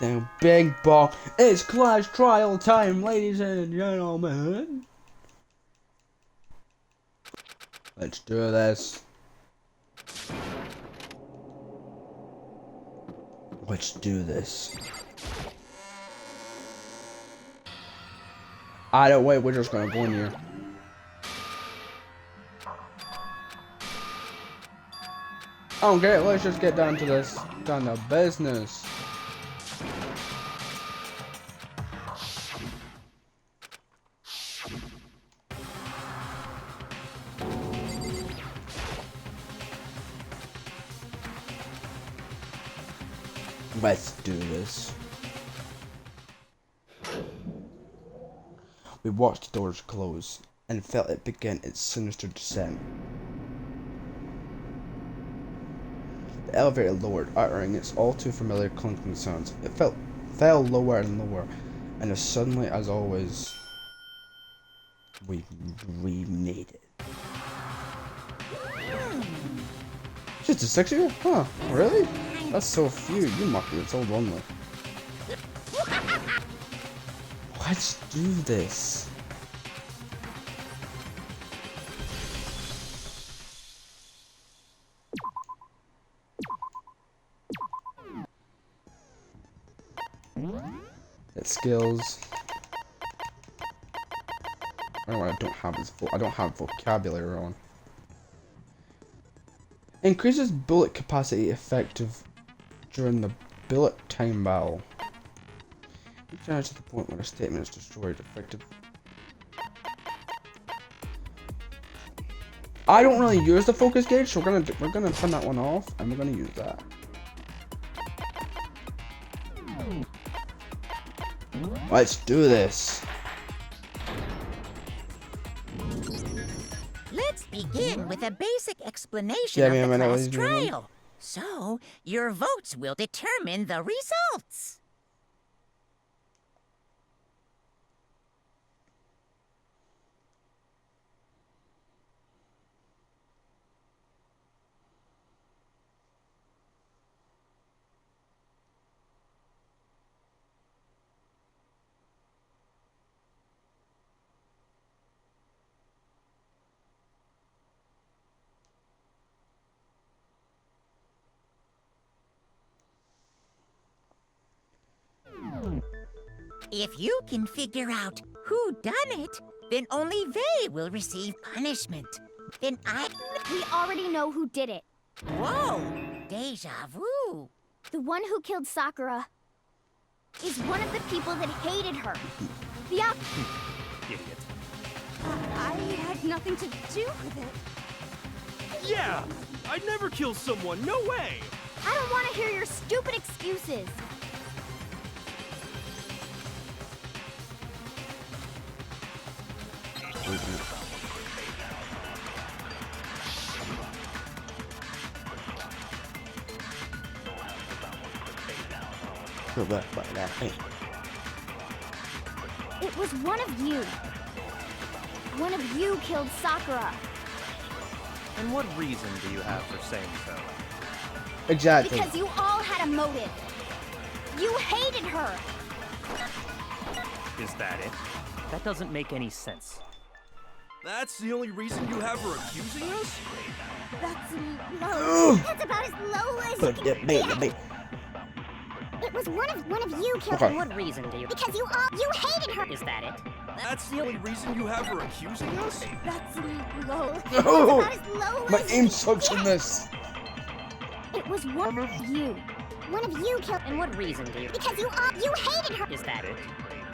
Damn big ball. It's class trial time, ladies and gentlemen. Let's do this. Let's do this. I don't wait, we're just gonna go in here. Okay, let's just get down to this. Down to business. Let's do this. We watched the doors close and felt it begin its sinister descent. The elevator lowered, uttering its all too familiar clinking sounds. It fell lower and lower, and as suddenly as always, we made it. Just a 6 year? Huh, really? That's so few. You must be so lonely. Let's do this. Its skills. Oh, I don't have vocabulary on. Increases bullet capacity effective during the bullet time battle. Recharge to the point where a statement is destroyed effective. I don't really use the focus gauge, so we're gonna turn that one off, and we're gonna use that. Let's do this. Let's begin with a basic explanation of the class trial. So, your votes will determine the results. If you can figure out who done it, then only they will receive punishment. Then We already know who did it. Whoa! Deja vu! The one who killed Sakura is one of the people that hated her. The Idiot. I had nothing to do with it. Yeah! I'd never kill someone, no way! I don't want to hear your stupid excuses. It was one of you. One of you killed Sakura. And what reason do you have for saying so? Exactly. Because you all had a motive. You hated her. Is that it? That doesn't make any sense. That's the only reason you have for accusing us? That's low. That's about as low as you can get. It was one of you killed her. And what reason do you... Because you hated her. Is that it? That's the only reason you have for accusing us? That's low. No! That's about as low My as aim you sucks can in get. this. It was one of you. One of you killed. And what reason do you... Because you hated her. Is that it?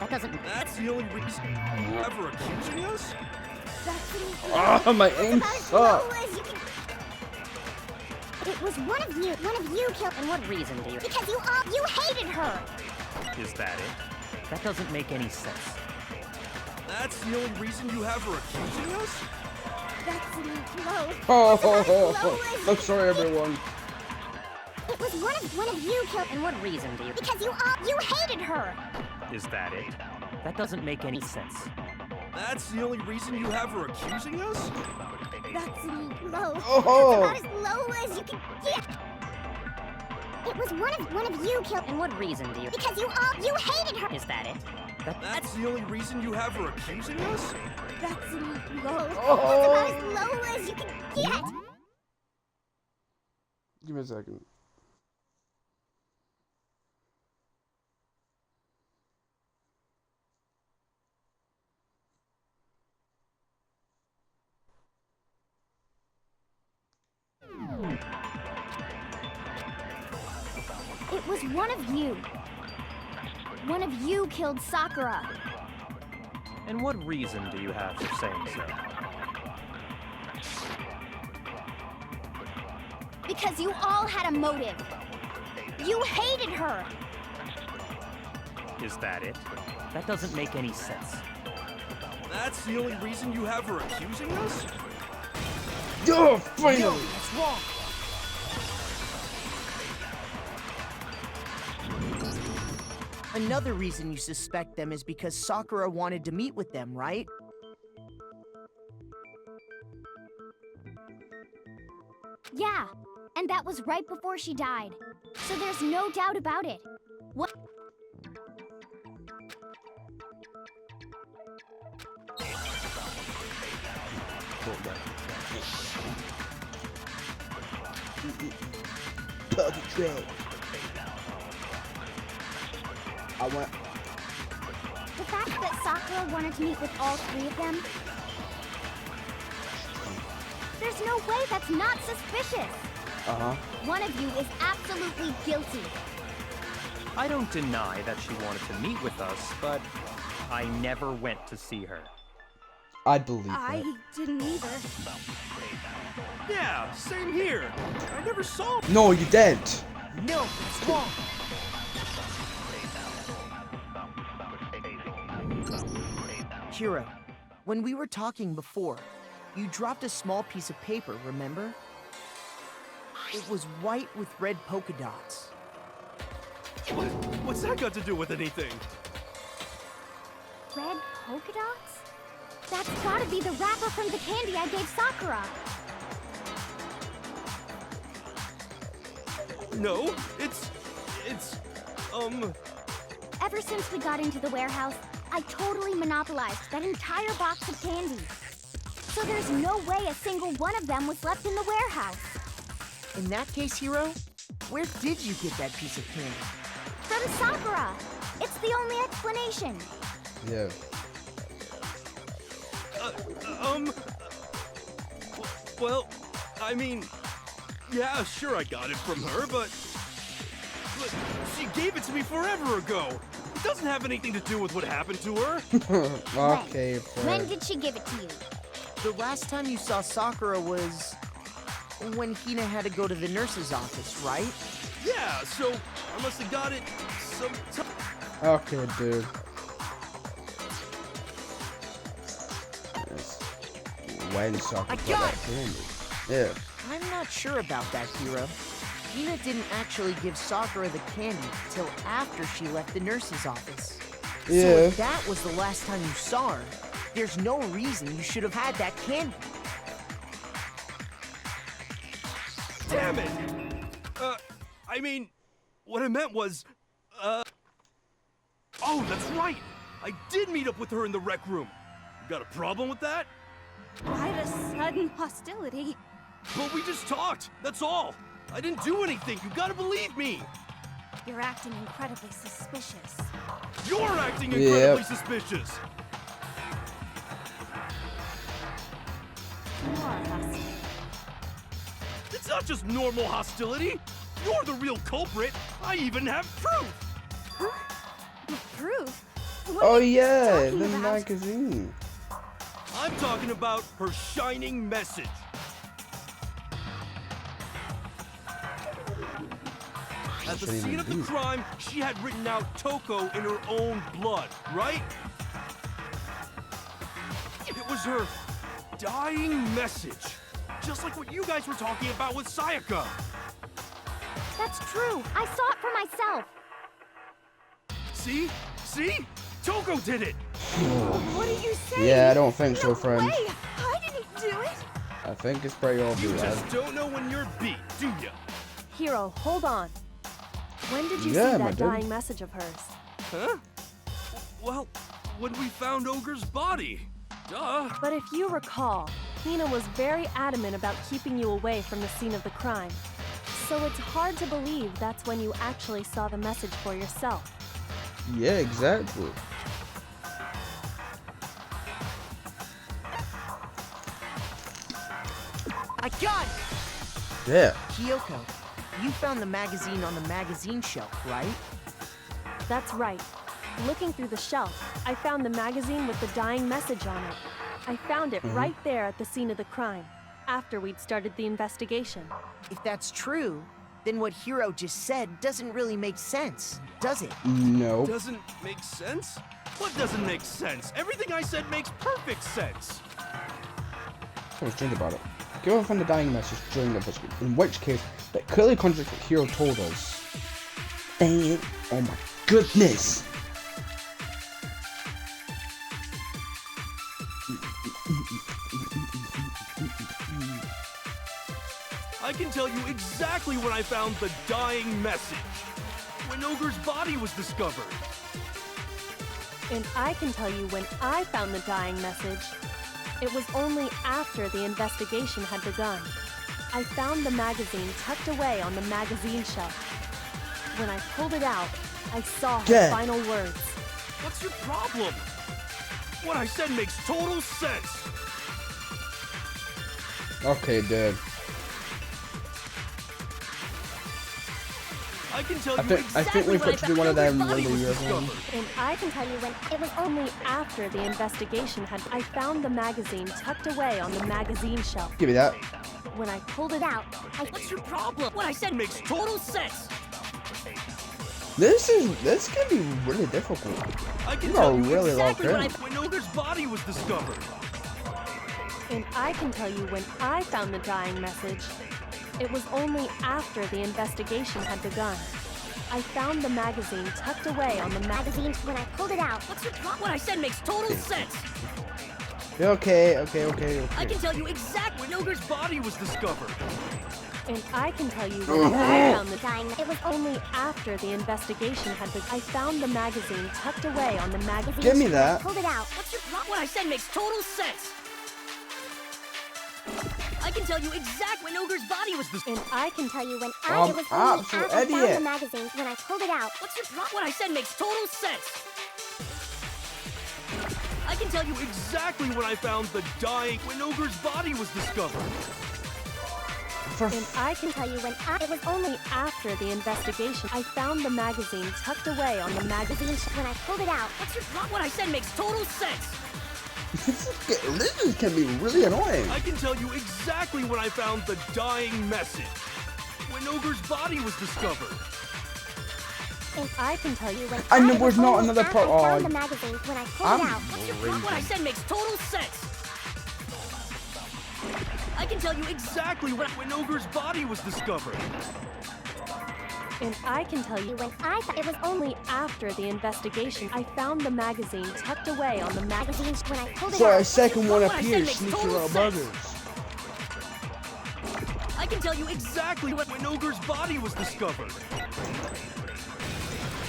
That doesn't... That's the only reason you have for accusing us? That's Ah, my aim about as low sucks. as you can. It was one of you killed. And what reason do you... Because you hated her. Is that it? That doesn't make any sense. That's the only reason you have for accusing us? That's low. Oh, I'm sorry, everyone. It was one of you killed. And what reason do you... Because you hated her. Is that it? That doesn't make any sense. That's the only reason you have for accusing us? That's low. Oh. That's about as low as you can get. It was one of you killed. And what reason do you... Because you hated her. Is that it? That's the only reason you have for accusing us? That's low. Oh. That's about as low as you can get. Give me a second. It was one of you. One of you killed Sakura. And what reason do you have for saying so? Because you all had a motive. You hated her. Is that it? That doesn't make any sense. That's the only reason you have for accusing us? Oh, finally! That's wrong. Another reason you suspect them is because Sakura wanted to meet with them, right? Yeah, and that was right before she died. So there's no doubt about it. What? Puppy trail. I want. The fact that Sakura wanted to meet with all three of them? There's no way that's not suspicious. One of you is absolutely guilty. I don't deny that she wanted to meet with us, but I never went to see her. I believe that. didn't either. Yeah, same here. I never saw. No, you didn't. No, it's wrong. Hiro, when we were talking before, you dropped a small piece of paper, remember? It was white with red polka dots. What's that got to do with anything? Red polka dots? That's gotta be the wrapper from the candy I gave Sakura. No, it's, Ever since we got into the warehouse, I totally monopolized that entire box of candy. So there's no way a single one of them was left in the warehouse. In that case, Hiro, where did you get that piece of candy? From Sakura. It's the only explanation. Yeah. Well, I mean, yeah, sure I got it from her, but she gave it to me forever ago. It doesn't have anything to do with what happened to her. Okay, When Fred. did she give it to you? The last time you saw Sakura was when Hina had to go to the nurse's office, right? Yeah, so I must have got it sometime. Okay, dude. Yes. When Sakura got got it. candy. Yeah. I'm not sure about that, Hiro. Hina didn't actually give Sakura the candy till after she left the nurse's office. So Yeah. if that was the last time you saw her, there's no reason you should have had that candy. Damn it! I mean, what I meant was, oh, that's right! I did meet up with her in the rec room. You got a problem with that? Why the sudden hostility? But we just talked, that's all. I didn't do anything, you gotta believe me! You're acting incredibly suspicious. You're acting incredibly Yep. suspicious! More hostility. It's not just normal hostility! You're the real culprit! I even have proof! Proof? Oh yeah, talking the about? magazine. I'm talking about her shining message. At the Shouldn't scene even of the be. crime, she had written out Toko in her own blood, right? It was her dying message. Just like what you guys were talking about with Sayaka. That's true. I saw it for myself. See? See? Toko did it! What are you saying? Yeah, I don't think so, friend. Way. I didn't do it. I think it's pretty You obvious. just don't know when you're beat, do ya? Hiro, hold on. When did you Yeah, see my that dude. dying message of hers? Huh? Well, when we found Ogre's body. Duh. But if you recall, Hina was very adamant about keeping you away from the scene of the crime. So it's hard to believe that's when you actually saw the message for yourself. Yeah, exactly. I got it! Yeah. Kyoko, you found the magazine on the magazine shelf, right? That's right. Looking through the shelf, I found the magazine with the dying message on it. I found it right there at the scene of the crime, after we'd started the investigation. If that's true, then what Hiro just said doesn't really make sense, does it? No. Doesn't make sense? What doesn't make sense? Everything I said makes perfect sense. So let's think about it. Hiro found the dying message during the investigation, in which case, that clearly contradicts what Hiro told us. Dang it. Oh my goodness. I can tell you exactly when I found the dying message. When Ogre's body was discovered. And I can tell you when I found the dying message. It was only after the investigation had begun. I found the magazine tucked away on the magazine shelf. When I pulled it out, I saw her Yeah. final words. What's your problem? What I said makes total sense. Okay, dude. I can tell I you think exactly we've when got to do one of Ogre's them body really was weird discovered. ones. And I can tell you when it was only after the investigation had I found the magazine tucked away on the magazine shelf. Give me that. When I pulled it out, What's your problem? What I said makes total sense. This can be really difficult. I can You tell are you really exactly locked in. when Ogre's body was discovered. and I can tell you when I found the dying message. It was only after the investigation had begun. I found the magazine tucked away on the Magazine, when I pulled it out. What's your problem? What I said makes total sense. Okay. I can tell you exactly When Ogre's body was discovered. And I can tell you when I found the Dying. It was only after the investigation had begun. I found the magazine tucked away on the magazine. Give me that. Pulled it out. What's your problem? What I said makes total sense. I can tell you exactly when Ogre's body was And I can tell you when It was only absolute after I found idiot. the magazine when I pulled it out. What's your problem? What I said makes total sense. I can tell you Exactly when I found the dying when Ogre's body was discovered. And I can tell you when it was only after the investigation. I found the magazine tucked away on the magazine. When I pulled it out. What's your problem? What I said makes total sense. This can be really annoying. I can tell you exactly when I found the dying message. When Ogre's body was discovered. And I can tell you when And It there was was not only another after part. I found the Oh, magazine when I pulled I'm it out. What's your problem? What I said makes total sense. I can tell you Exactly when Ogre's body was discovered. And I can tell you when It was only after the investigation. I found the magazine tucked away on the magazine. when I pulled it so a out. second one What I said appears, makes sneaking total little sense. buggers. I can tell you Exactly when Ogre's body was discovered.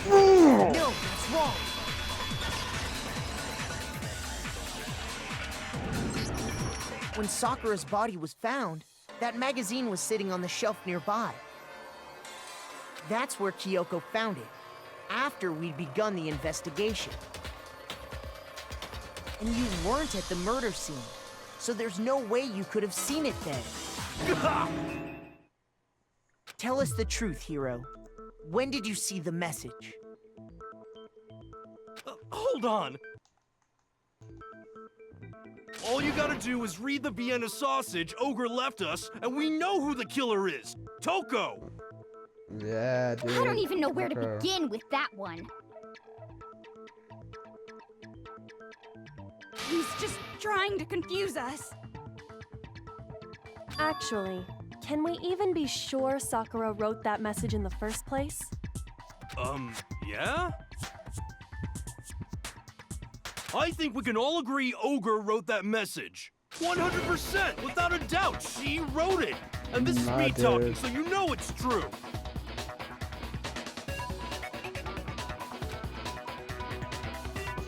No, that's wrong. When Sakura's body was found, that magazine was sitting on the shelf nearby. That's where Kyoko found it, after we'd begun the investigation. And you weren't at the murder scene, so there's no way you could have seen it then. Tell us the truth, Hiro. When did you see the message? Hold on. All you gotta do is read the Vienna sausage Ogre left us, and we know who the killer is. Toko! Yeah, dude. I don't even know where to Okay. begin with that one. He's just trying to confuse us. Actually, can we even be sure Sakura wrote that message in the first place? Yeah? I think we can all agree Ogre wrote that message. 100%, without a doubt, she wrote it. And this is Nah, me talking, dude. so you know it's true.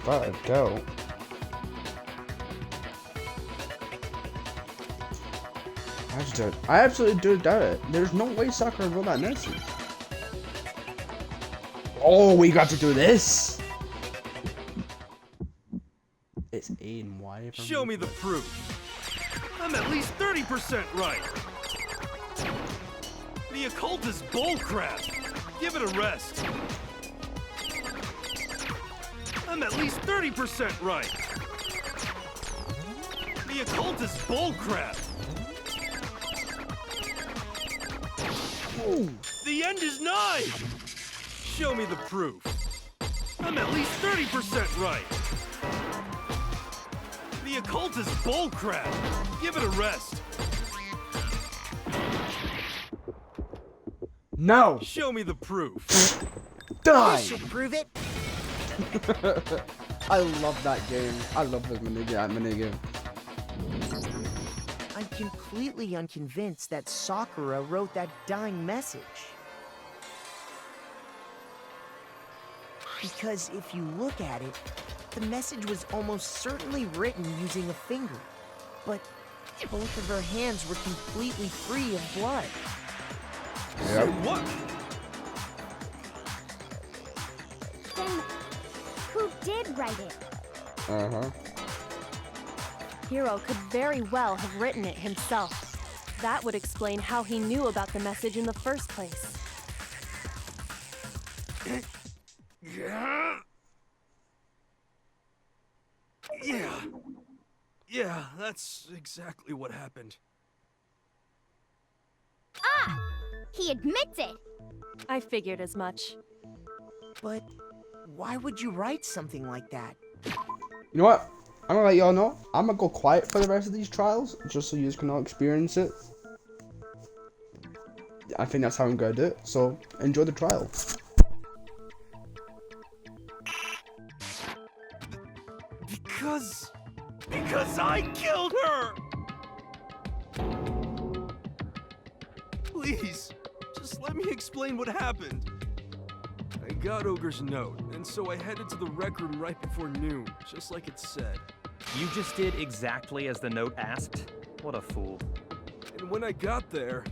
Without a doubt. I absolutely do doubt it. There's no way Sakura wrote that message. Oh, we got to do this. It's A and Y. Show me the proof. I'm at least 30% right. The occult is bullcrap. Give it a rest. I'm at least 30% right. The occult is bullcrap. Ooh. The end is nigh. Show me the proof. I'm at least 30% right. The occult is bullcrap. Give it a rest. No. Show me the proof. Die. This should prove it. I love that game. I love this minigame. I'm completely unconvinced that Sakura wrote that dying message. Because if you look at it, the message was almost certainly written using a finger. But both of her hands were completely free of blood. Say what? Then who did write it? Hiro could very well have written it himself. That would explain how he knew about the message in the first place. Yeah, that's exactly what happened. Ah! He admits it! I figured as much. But why would you write something like that? You know what? I'm gonna let y'all know. I'm gonna go quiet for the rest of these trials, just so you can all experience it. I think that's how I'm gonna do it. So enjoy the trial. Because I killed her! Please, just let me explain what happened. I got Ogre's note, and so I headed to the rec room right before noon, just like it said. You just did exactly as the note asked? What a fool. And when I got there...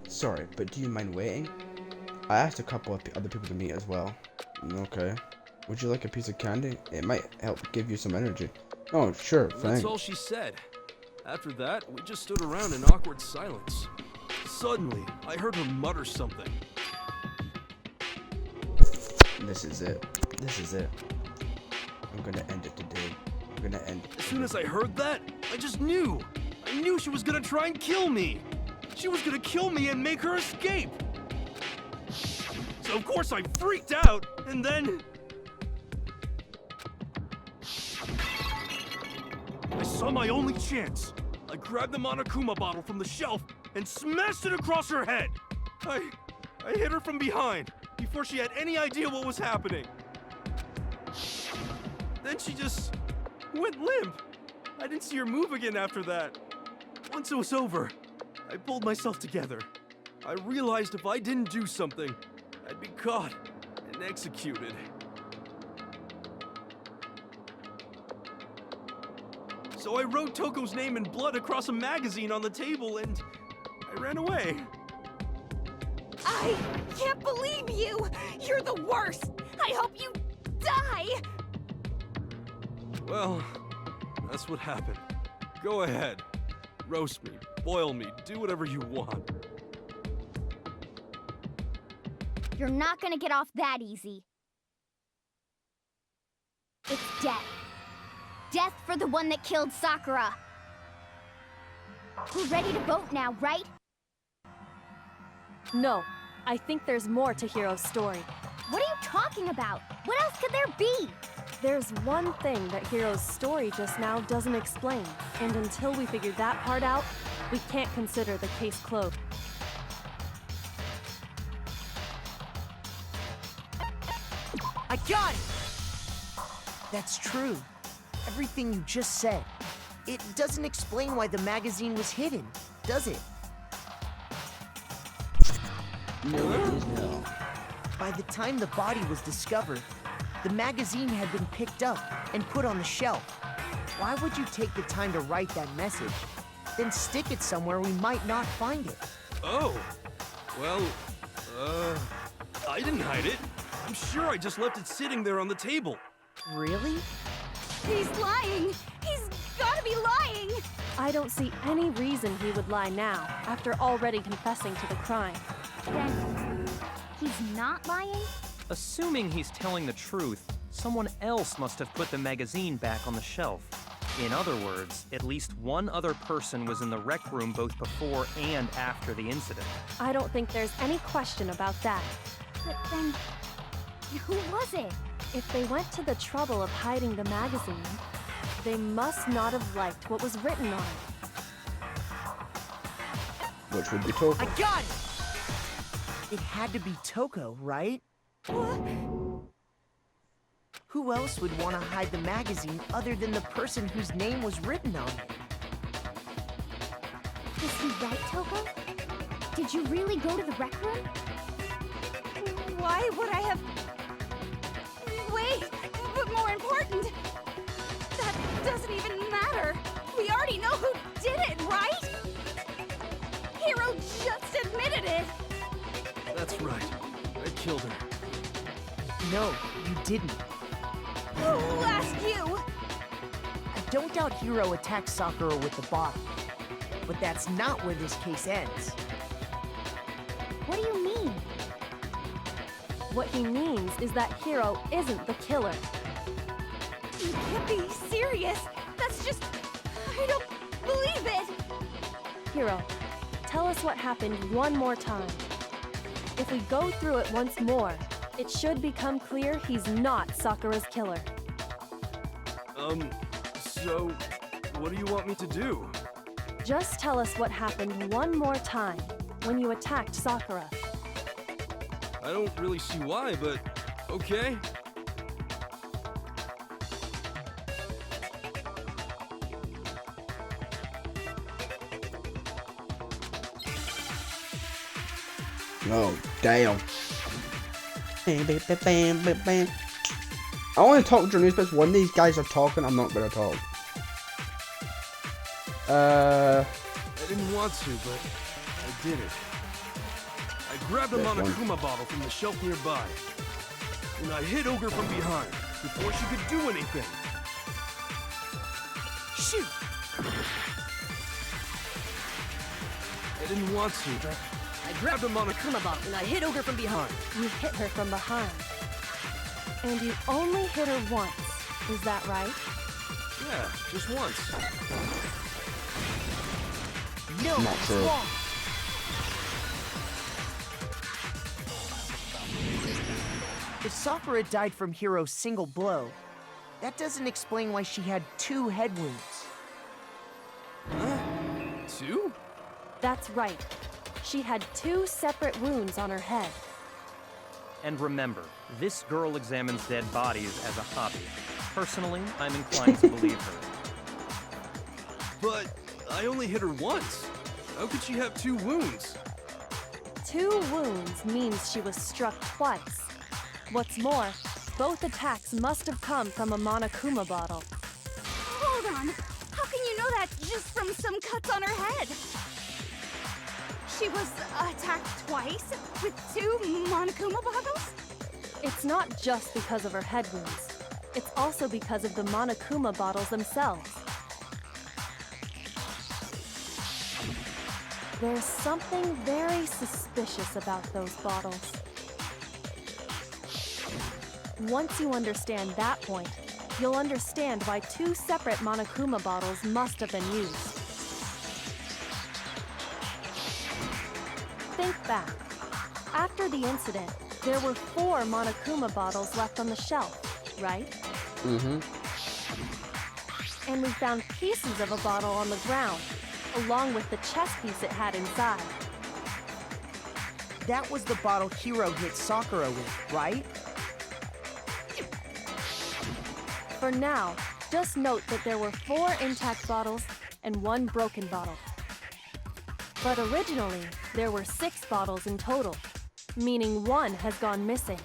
Sorry, but do you mind waiting? I asked a couple of other people to meet as well. Okay. Would you like a piece of candy? It might help give you some energy. Oh, sure, thanks. That's all she said. After that, we just stood around in awkward silence. Suddenly, I heard her mutter something. This is it. This is it. I'm gonna end it today. I'm gonna end it. As soon as I heard that, I just knew. I knew she was gonna try and kill me. She was gonna kill me and make her escape. So of course I freaked out, and then... I saw my only chance. I grabbed the Monokuma bottle from the shelf and smashed it across her head. I hit her from behind before she had any idea what was happening. Then she just went limp. I didn't see her move again after that. Once it was over, I pulled myself together. I realized if I didn't do something, I'd be caught and executed. So I wrote Toko's name in blood across a magazine on the table and I ran away. I can't believe you! You're the worst! I hope you die! Well, that's what happened. Go ahead. Roast me, boil me, do whatever you want. You're not gonna get off that easy. It's death. Death for the one that killed Sakura. We're ready to vote now, right? No, I think there's more to Hiro's story. What are you talking about? What else could there be? There's one thing that Hiro's story just now doesn't explain, and until we figure that part out, we can't consider the case closed. I got it! That's true. Everything you just said. It doesn't explain why the magazine was hidden, does it? No, it is not. By the time the body was discovered, the magazine had been picked up and put on the shelf. Why would you take the time to write that message, then stick it somewhere we might not find it? Oh, well, I didn't hide it. I'm sure I just left it sitting there on the table. Really? He's lying! He's gotta be lying! I don't see any reason he would lie now, after already confessing to the crime. Then, he's not lying? Assuming he's telling the truth, someone else must have put the magazine back on the shelf. In other words, at least one other person was in the rec room both before and after the incident. I don't think there's any question about that. But then, who was it? If they went to the trouble of hiding the magazine, they must not have liked what was written on it. Which would be Toko. I got it! It had to be Toko, right? Who else would want to hide the magazine other than the person whose name was written on it? Is he right, Toko? Did you really go to the rec room? Why would I have... Wait, but more important, that doesn't even matter. We already know who did it, right? Hiro just admitted it. That's right. I killed her. No, you didn't. Who asked you? I don't doubt Hiro attacked Sakura with the bottle. But that's not where this case ends. What do you mean? What he means is that Hiro isn't the killer. You can't be serious. That's just... I don't believe it. Hiro, tell us what happened one more time. If we go through it once more, it should become clear he's not Sakura's killer. So, what do you want me to do? Just tell us what happened one more time when you attacked Sakura. I don't really see why, but okay. Oh, damn. I want to talk during these bits. When these guys are talking, I'm not going to talk. I didn't want to, but I did it. I grabbed a Monokuma bottle from the shelf nearby, and I hit Ogre from behind before she could do anything. Shoot! I didn't want to, but I grabbed a Monokuma bottle and I hit Ogre from behind. You hit her from behind. And you only hit her once. Is that right? Yeah, just once. No, Not it's true. wrong. If Sakura died from Hiro's single blow, that doesn't explain why she had 2 head wounds. Huh? 2? That's right. She had 2 separate wounds on her head. And remember, this girl examines dead bodies as a hobby. Personally, I'm inclined to believe her. But I only hit her once. How could she have 2 wounds? 2 wounds means she was struck twice. What's more, both attacks must have come from a Monokuma bottle. Hold on. How can you know that just from some cuts on her head? She was attacked twice with 2 Monokuma bottles? It's not just because of her head wounds. It's also because of the Monokuma bottles themselves. There's something very suspicious about those bottles. Once you understand that point, you'll understand why 2 separate Monokuma bottles must have been used. Think back. After the incident, there were 4 Monokuma bottles left on the shelf, right? Mm-hmm. And we found pieces of a bottle on the ground, along with the chess piece it had inside. That was the bottle Hiro hit Sakura with, right? For now, just note that there were 4 intact bottles and 1 broken bottle. But originally, there were 6 bottles in total. meaning one has gone missing.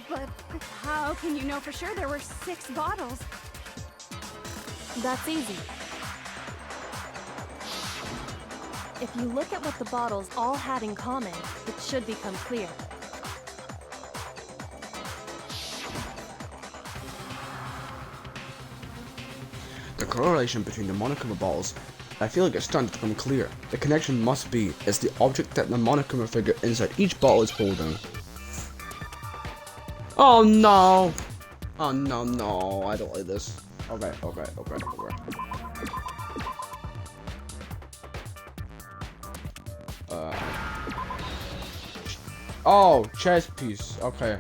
But how can you know for sure there were 6 bottles? That's easy. If you look at what the bottles all had in common, it should become clear. The correlation between the Monokuma bottles, I feel like it's starting to become clear. The connection must be, it's the object that the Monokuma figure inside each bottle is holding. Oh no! Oh no, no, I don't like this. Okay. Oh, chess piece, okay.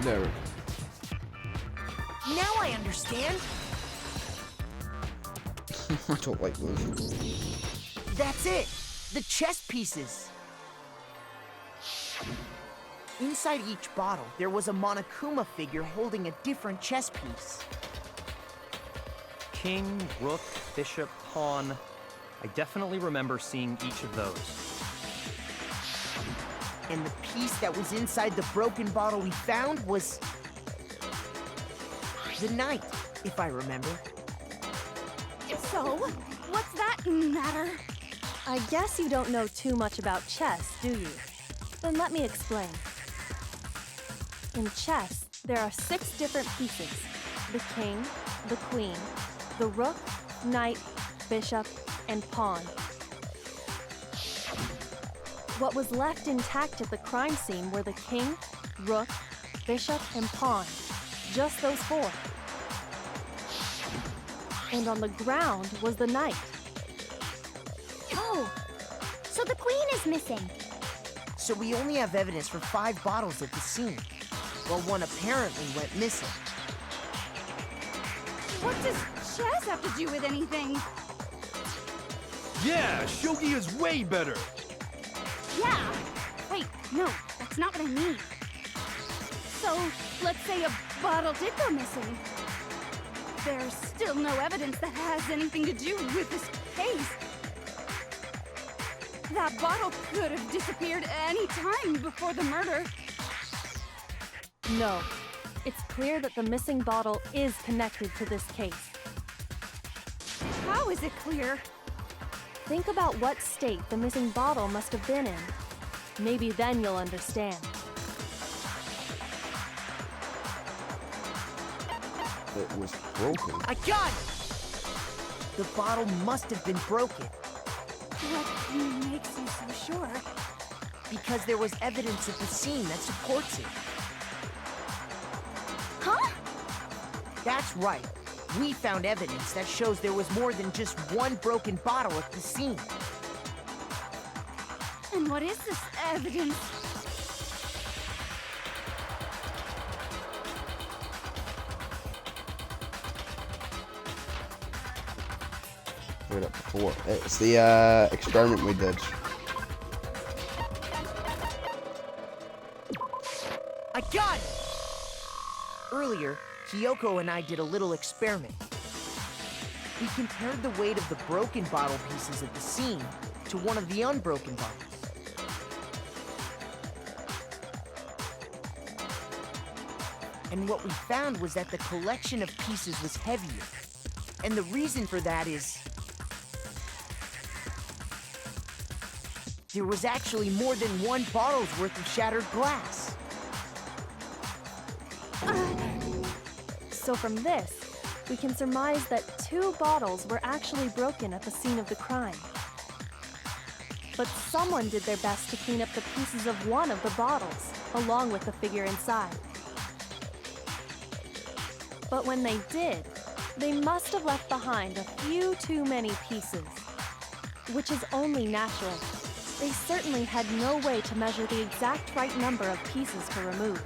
There. Now I understand. I don't like those. That's it. The chess pieces. Inside each bottle, there was a Monokuma figure holding a different chess piece. King, rook, bishop, pawn. I definitely remember seeing each of those. And the piece that was inside the broken bottle we found was the knight, if I remember. So, what's that matter? I guess you don't know too much about chess, do you? Then let me explain. In chess, there are 6 different pieces. The king, the queen, the rook, knight, bishop, and pawn. What was left intact at the crime scene were the king, rook, bishop, and pawn. Just those 4. And on the ground was the knight. Oh, so the queen is missing. So we only have evidence for 5 bottles at the scene, while one apparently went missing. What does chess have to do with anything? Yeah, shogi is way better. Yeah. Wait, no, that's not what I mean. So, let's say a bottle did go missing. There's still no evidence that has anything to do with this case. That bottle could have disappeared any time before the murder. No. It's clear that the missing bottle is connected to this case. How is it clear? Think about what state the missing bottle must have been in. Maybe then you'll understand. It was broken. I got it! The bottle must have been broken. What makes you so sure? Because there was evidence at the scene that supports it. Huh? That's right. We found evidence that shows there was more than just one broken bottle at the scene. And what is this evidence? Read it before. It's the experiment we did. I got it! Earlier, Kyoko and I did a little experiment. We compared the weight of the broken bottle pieces at the scene to one of the unbroken bottles. And what we found was that the collection of pieces was heavier. And the reason for that is there was actually more than one bottle's worth of shattered glass. So from this, we can surmise that 2 bottles were actually broken at the scene of the crime. But someone did their best to clean up the pieces of one of the bottles, along with the figure inside. But when they did, they must have left behind a few too many pieces, which is only natural. They certainly had no way to measure the exact right number of pieces to remove.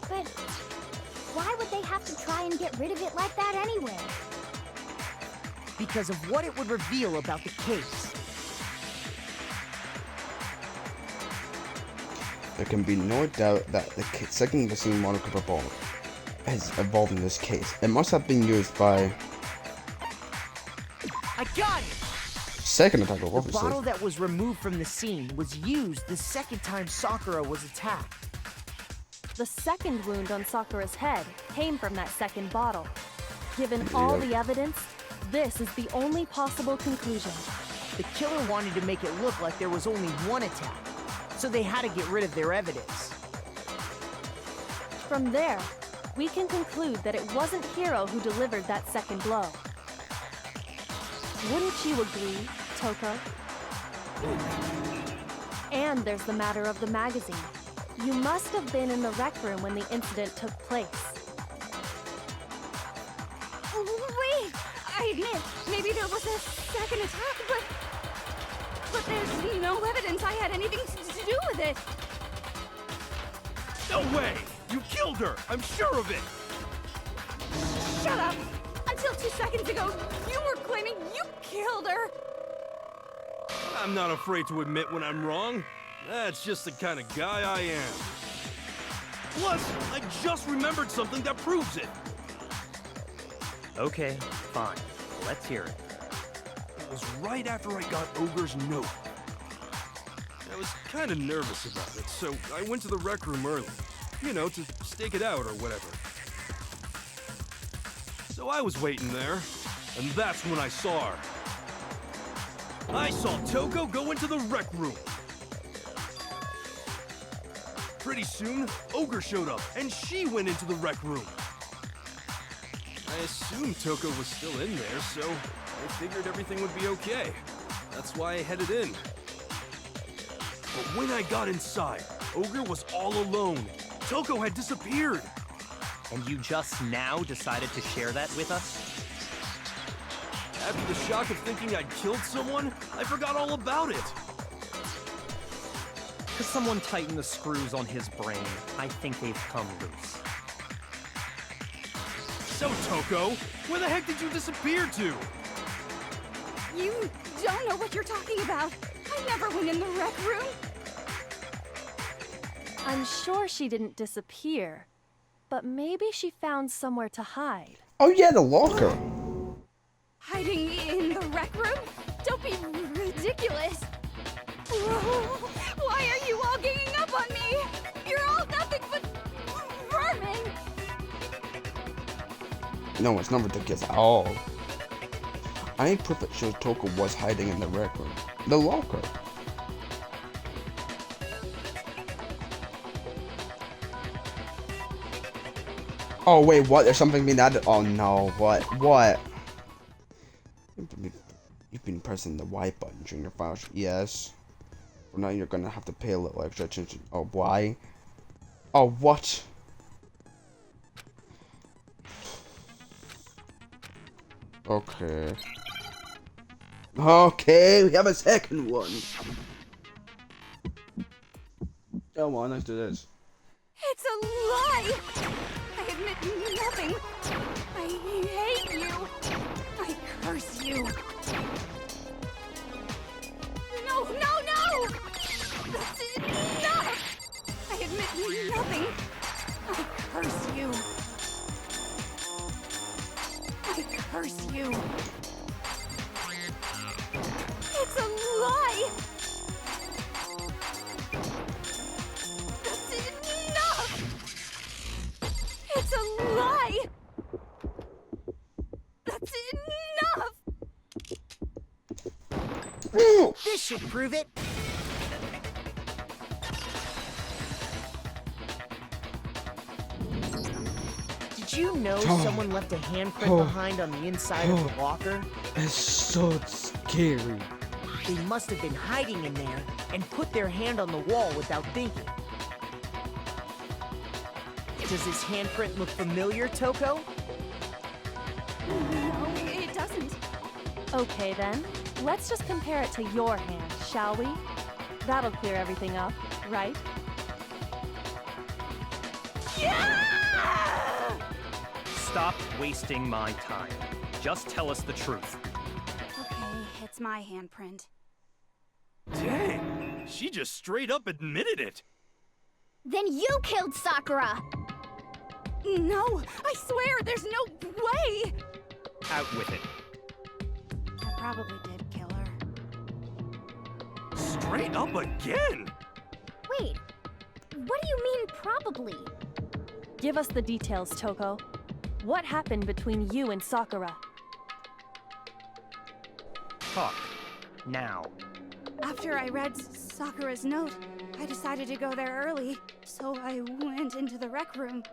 But why would they have to try and get rid of it like that anyway? Because of what it would reveal about the case. There can be no doubt that the second missing Monica has evolved in this case. It must have been used by... I got it! Second attacker, The obviously. bottle that was removed from the scene was used the second time Sakura was attacked. The second wound on Sakura's head came from that second bottle. Given all the evidence, this is the only possible conclusion. The killer wanted to make it look like there was only one attack, so they had to get rid of their evidence. From there, we can conclude that it wasn't Hiro who delivered that second blow. Wouldn't you agree, Toko? And there's the matter of the magazine. You must have been in the rec room when the incident took place. Wait! I admit, maybe there was a second attack, but there's no evidence I had anything to do with it. No way! You killed her! I'm sure of it! Shut up! Until 2 seconds ago, you were claiming you killed her! I'm not afraid to admit when I'm wrong. That's just the kind of guy I am. Plus, I just remembered something that proves it. Okay, fine. Let's hear it. It was right after I got Ogre's note. I was kind of nervous about it, so I went to the rec room early. You know, to stake it out or whatever. So I was waiting there, and that's when I saw her. I saw Toko go into the rec room. Pretty soon, Ogre showed up, and she went into the rec room. I assumed Toko was still in there, so I figured everything would be okay. That's why I headed in. But when I got inside, Ogre was all alone. Toko had disappeared. And you just now decided to share that with us? After the shock of thinking I'd killed someone, I forgot all about it. Because someone tightened the screws on his brain, I think they've come loose. So, Toko, where the heck did you disappear to? You don't know what you're talking about. I never went in the rec room. I'm sure she didn't disappear, but maybe she found somewhere to hide. Oh yeah, the locker. Hiding in the rec room? Don't be ridiculous. Whoa, why are you all ganging up on me? You're all nothing but vermin. No, it's not ridiculous at all. I need proof that shows Toko was hiding in the rec room. The locker. Oh wait, what? There's something being added? Oh no, what? What? You've been pressing the Y button during your file. Yes. Well, now you're gonna have to pay a little extra attention. Oh, why? Oh, what? Okay. Okay, we have a second one. Come on, let's do this. It's a lie. I admit nothing. I hate you. I curse you. No, no, no! That's enough! I admit nothing. I curse you. I curse you. It's a lie! That's enough! It's a lie! That's enough! This should prove it. Did you know someone left a handprint behind on the inside of the locker? It's so scary. They must have been hiding in there and put their hand on the wall without thinking. Does this handprint look familiar, Toko? No, it doesn't. Okay then, let's just compare it to your hand, shall we? That'll clear everything up, right? Stop wasting my time. Just tell us the truth. Okay, it's my handprint. Dang, she just straight up admitted it. Then you killed Sakura! No, I swear, there's no way! Out with it. I probably did kill her. Straight up again! Wait, what do you mean probably? Give us the details, Toko. What happened between you and Sakura? Talk. Now. After I read Sakura's note, I decided to go there early, so I went into the rec room.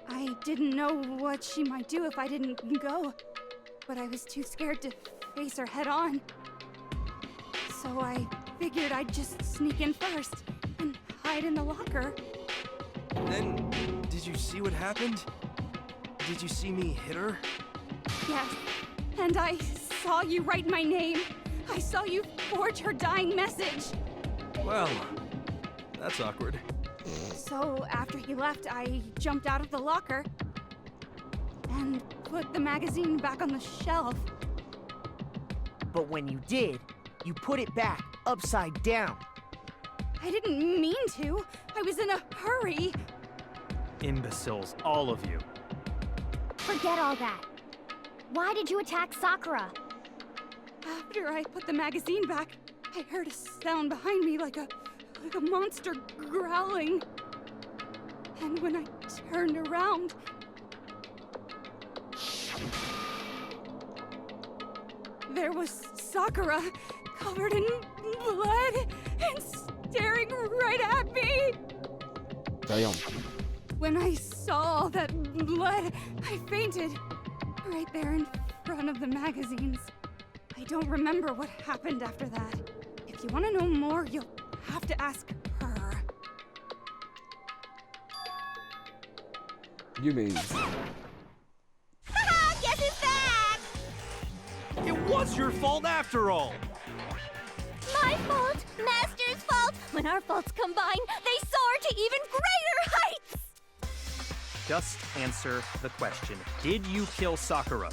I didn't know what she might do if I didn't go, but I was too scared to face her head on. So I figured I'd just sneak in first and hide in the locker. Then, did you see what happened? Did you see me hit her? Yes, and I saw you write my name. I saw you forge her dying message. Well, that's awkward. So after you left, I jumped out of the locker and put the magazine back on the shelf. But when you did, you put it back, upside down. I didn't mean to. I was in a hurry. Imbeciles, all of you. Forget all that. Why did you attack Sakura? After I put the magazine back, I heard a sound behind me like a monster growling. And when I turned around, there was Sakura, covered in blood and staring right at me. Damn. When I saw all that blood, I fainted right there in front of the magazines. I don't remember what happened after that. If you want to know more, you'll have to ask her. You mean... Haha, guess who's back? It was your fault after all! My fault, Master's fault. When our faults combine, they soar to even greater heights. Just answer the question. Did you kill Sakura?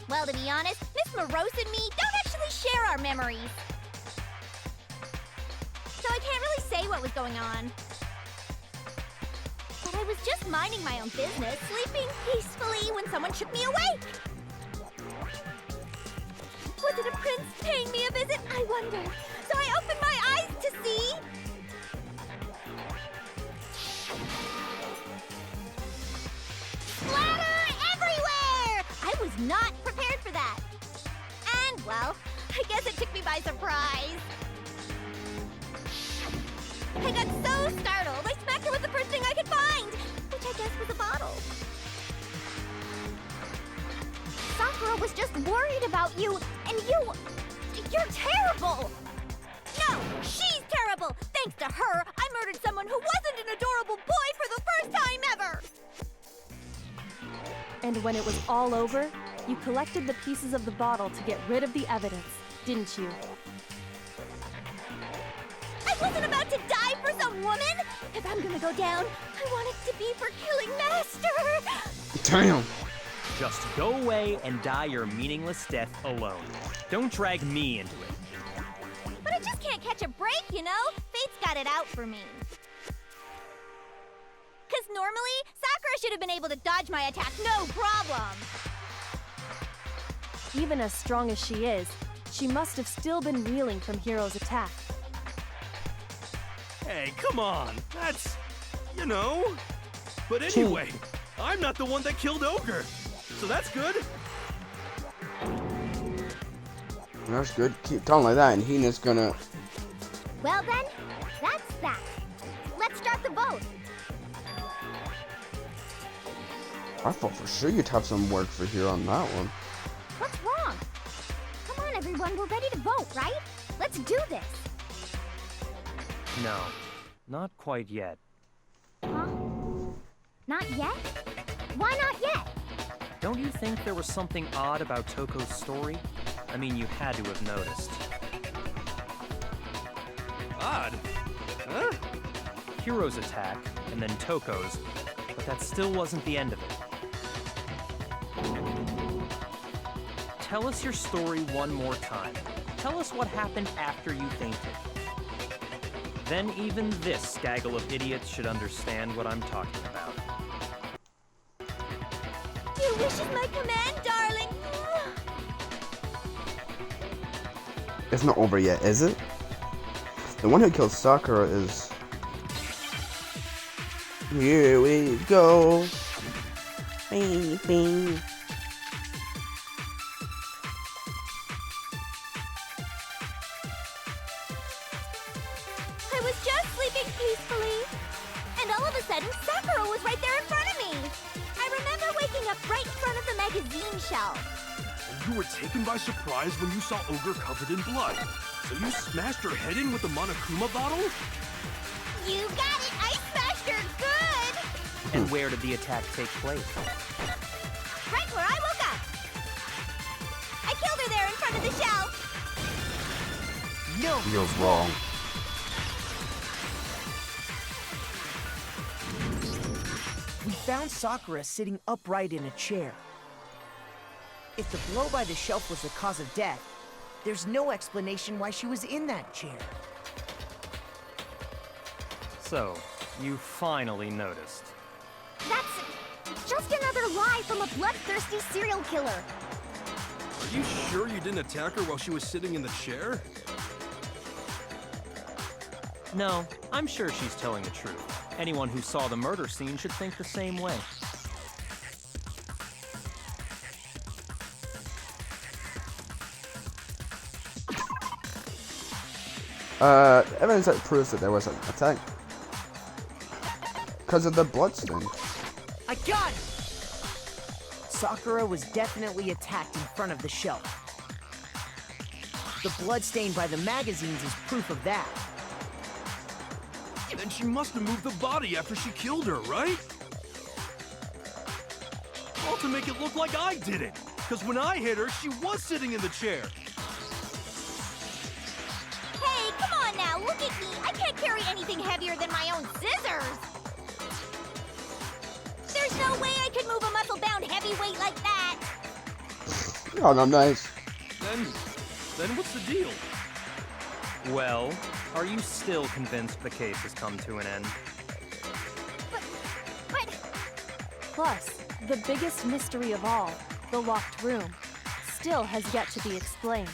Well, to be honest, Miss Morose and me don't actually share our memories. So I can't really say what was going on. But I was just minding my own business, sleeping peacefully when someone shook me awake. Was it a prince paying me a visit? I wonder. So I opened my eyes to see... Splatter everywhere! I was not prepared for that. And, well, I guess it took me by surprise. I got so startled, I smacked her with the first thing I could find, which I guess was a bottle. Sakura was just worried about you, and you're terrible! No, she's terrible! Thanks to her, I murdered someone who wasn't an adorable boy for the first time ever! And when it was all over, you collected the pieces of the bottle to get rid of the evidence, didn't you? I wasn't about to die for some woman! If I'm gonna go down, I want it to be for killing Master! Damn. Just go away and die your meaningless death alone. Don't drag me into it. But I just can't catch a break, you know? Fate's got it out for me. Because normally, Sakura should have been able to dodge my attack no problem. Even as strong as she is, she must have still been reeling from Hiro's attack. Hey, come on. That's, you know. But anyway, I'm not the one that killed Ogre. So that's good. That's good. Keep talking like that, and Hina's gonna... Well then, that's that. Let's start the vote. I thought for sure you'd have some work for here on that one. What's wrong? Come on, everyone, we're ready to vote, right? Let's do this. No, not quite yet. Huh? Not yet? Why not yet? Don't you think there was something odd about Toko's story? I mean, you had to have noticed. Odd? Huh? Hiro's attack, and then Toko's, but that still wasn't the end of it. Tell us your story one more time. Tell us what happened after you fainted. Then even this gaggle of idiots should understand what I'm talking about. Your wish is my command, darling. It's not over yet, is it? The one who killed Sakura is... Here we go. Bing, bing. I was just sleeping peacefully, and all of a sudden, Sakura was right there in front of me. I remember waking up right in front of the magazine shelf. You were taken by surprise when you saw Ogre covered in blood. So you smashed her head in with the Monokuma bottle? You got it! I smashed her good! And where did the attack take place? Right where I woke up. I killed her there in front of the shelf. No! You're wrong. We found Sakura sitting upright in a chair. If the blow by the shelf was the cause of death, there's no explanation why she was in that chair. So, you finally noticed. That's just another lie from a bloodthirsty serial killer. Are you sure you didn't attack her while she was sitting in the chair? No, I'm sure she's telling the truth. Anyone who saw the murder scene should think the same way. Evidence that proves that there was an attack. Because of the bloodstain. I got it! Sakura was definitely attacked in front of the shelf. The bloodstain by the magazines is proof of that. Then she must have moved the body after she killed her, right? All to make it look like I did it. Because when I hit her, she was sitting in the chair. Hey, come on now, look at me. I can't carry anything heavier than my own scissors. There's no way I could move a muscle-bound heavyweight like that. Oh, no, nice. Then what's the deal? Well, are you still convinced the case has come to an end? But... Plus, the biggest mystery of all, the locked room, still has yet to be explained.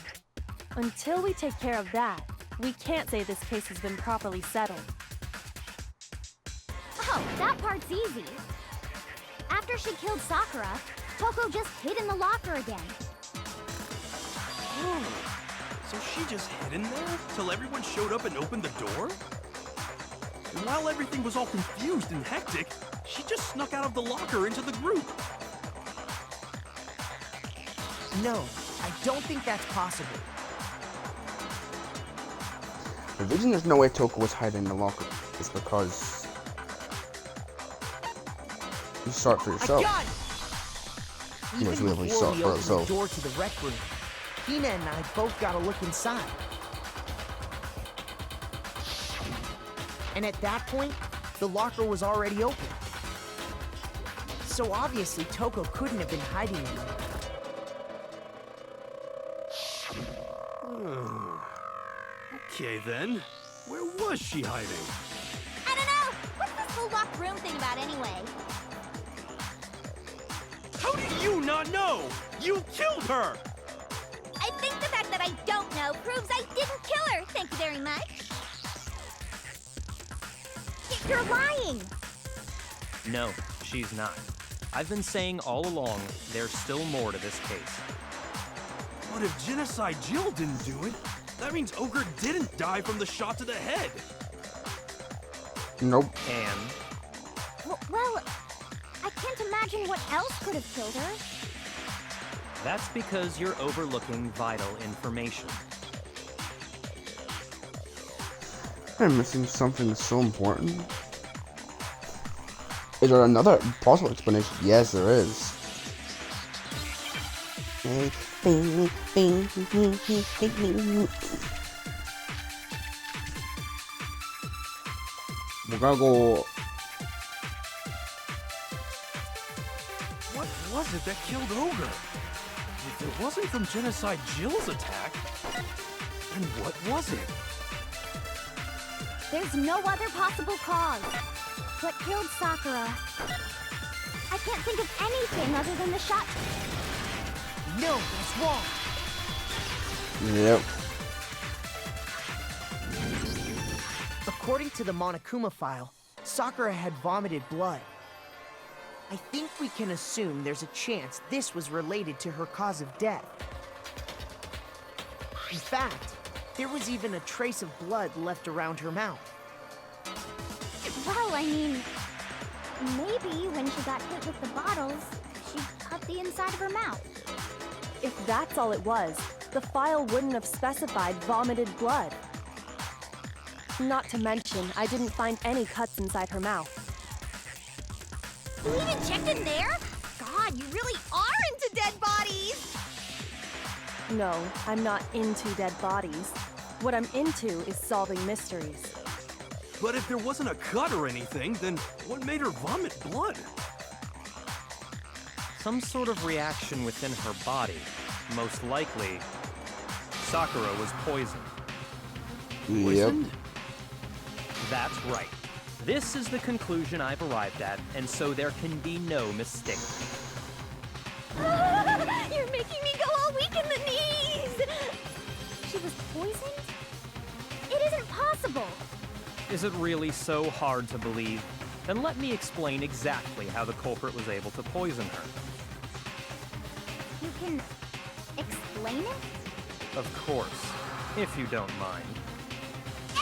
Until we take care of that, we can't say this case has been properly settled. Oh, that part's easy. After she killed Sakura, Toko just hid in the locker again. So she just hid in there till everyone showed up and opened the door? And while everything was all confused and hectic, she just snuck out of the locker into the group. No, I don't think that's possible. The reason there's no way Toko was hiding in the locker is because you saw it for yourself. I got it! He was Even really before saw we it for opened the himself. door to the rec room, Hina and I both got a look inside. And at that point, the locker was already open. So obviously, Toko couldn't have been hiding anywhere. Okay then, where was she hiding? I don't know. What's this whole locked room thing about anyway? How do you not know? You killed her! I think the fact that I don't know proves I didn't kill her. Thank you very much. You're lying. No, she's not. I've been saying all along, there's still more to this case. But if Genocide Jill didn't do it, that means Ogre didn't die from the shot to the head. Nope. And Well, I can't imagine what else could have killed her. that's because you're overlooking vital information. I'm missing something so important. Is there another possible explanation? Yes, there is. We're gonna go. What was it that killed Ogre? If it wasn't from Genocide Jill's attack, then what was it? There's no other possible cause. What killed Sakura? I can't think of anything other than the shot. No, that's wrong. Yep. According to the Monokuma file, Sakura had vomited blood. I think we can assume there's a chance this was related to her cause of death. In fact, there was even a trace of blood left around her mouth. Well, I mean, maybe when she got hit with the bottles, she cut the inside of her mouth. If that's all it was, the file wouldn't have specified vomited blood. Not to mention, I didn't find any cuts inside her mouth. You even checked in there? God, you really are into dead bodies! No, I'm not into dead bodies. What I'm into is solving mysteries. But if there wasn't a cut or anything, then what made her vomit blood? Some sort of reaction within her body. Most likely, Sakura was poisoned. Poisoned? That's right. This is the conclusion I've arrived at, and so there can be no mistake. You're making me go all weak in the knees! She was poisoned? It isn't possible! Is it really so hard to believe? Then let me explain exactly how the culprit was able to poison her. You can explain it? Of course, if you don't mind.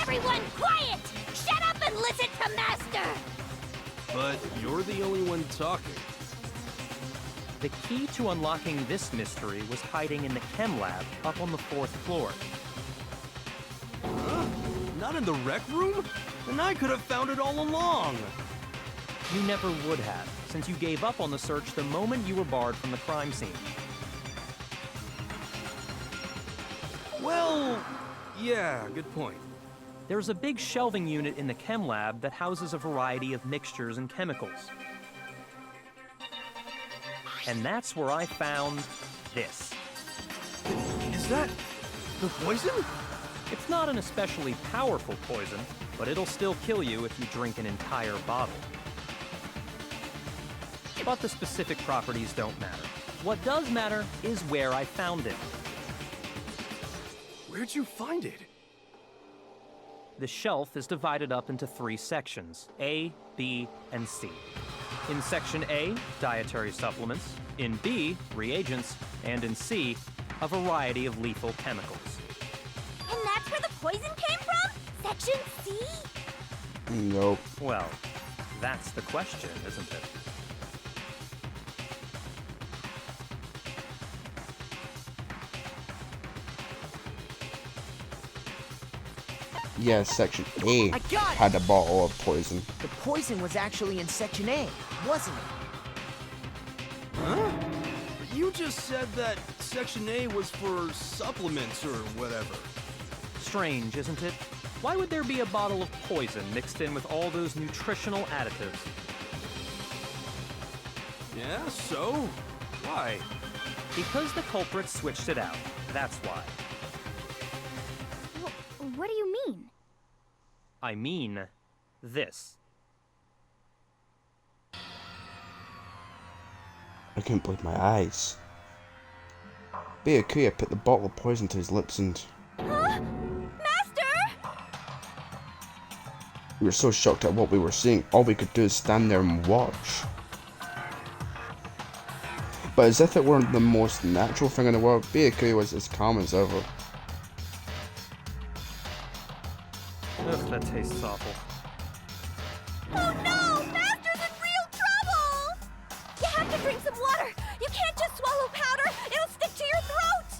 Everyone quiet! Shut up and listen to Master! But you're the only one talking. The key to unlocking this mystery was hiding in the chem lab up on the 4th floor. Huh? Not in the rec room? Then I could have found it all along. You never would have, since you gave up on the search the moment you were barred from the crime scene. Well, yeah, good point. There's a big shelving unit in the chem lab that houses a variety of mixtures and chemicals. And that's where I found this. Is that the poison? It's not an especially powerful poison, but it'll still kill you if you drink an entire bottle. But the specific properties don't matter. What does matter is where I found it. Where'd you find it? The shelf is divided up into 3 sections, A, B, and C. In Section A, dietary supplements. In B, reagents. And in C, a variety of lethal chemicals. And that's where the poison came from? Section C? Nope. Well, that's the question, isn't it? Yeah, Section A I got it! had a bottle of poison. The poison was actually in Section A, wasn't it? Huh? You just said that Section A was for supplements or whatever. Strange, isn't it? Why would there be a bottle of poison mixed in with all those nutritional additives? Yeah, so? Why? Because the culprit switched it out. That's why. What do you mean? I mean this. I couldn't believe my eyes. Byakuya put the bottle of poison to his lips and... Huh? Master! We were so shocked at what we were seeing, all we could do is stand there and watch. But as if it weren't the most natural thing in the world, Byakuya was as calm as ever. Ugh, that tastes awful. Oh no! Master's in real trouble! You have to drink some water! You can't just swallow powder! It'll stick to your throat!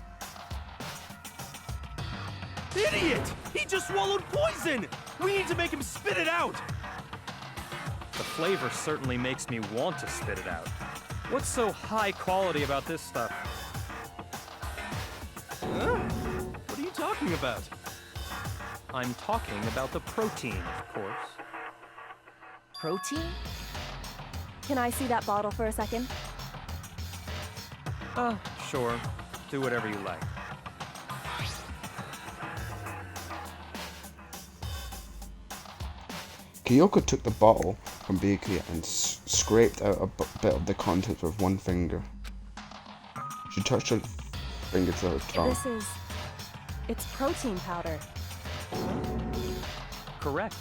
Idiot! He just swallowed poison! We need to make him spit it out! The flavor certainly makes me want to spit it out. What's so high quality about this stuff? Huh? What are you talking about? I'm talking about the protein, of course. Protein? Can I see that bottle for a second? Sure. Do whatever you like. Kyoko took the bottle from Beaky and scraped out a bit of the contents with one finger. She touched her finger to her tongue. It's protein powder. Correct.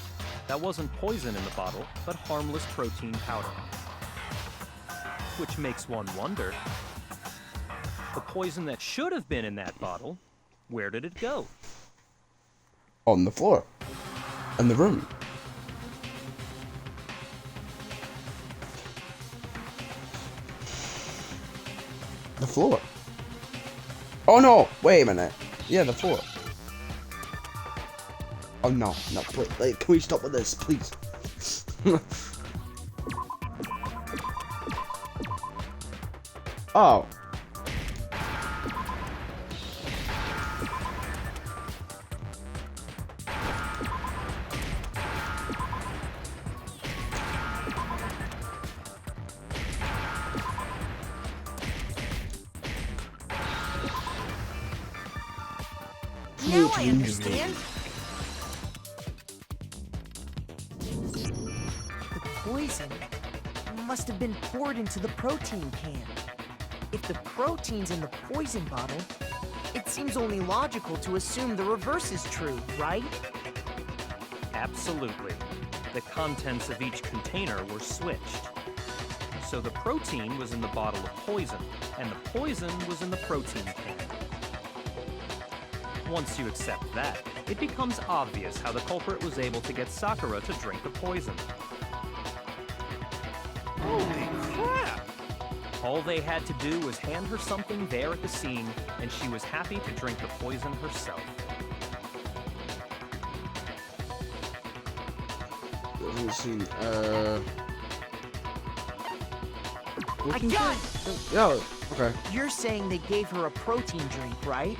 That wasn't poison in the bottle, but harmless protein powder. Which makes one wonder, the poison that should have been in that bottle, where did it go? On the floor. In the room. The floor. Oh no! Wait a minute. Yeah, the floor. Oh no, no, please, like, can we stop with this, please? Oh. Now I understand. The poison must have been poured into the protein can. If the protein's in the poison bottle, it seems only logical to assume the reverse is true, right? Absolutely. The contents of each container were switched. So the protein was in the bottle of poison, and the poison was in the protein can. Once you accept that, it becomes obvious how the culprit was able to get Sakura to drink the poison. Holy crap! All they had to do was hand her something there at the scene, and she was happy to drink the poison herself. I got it! Yeah, okay. You're saying they gave her a protein drink, right?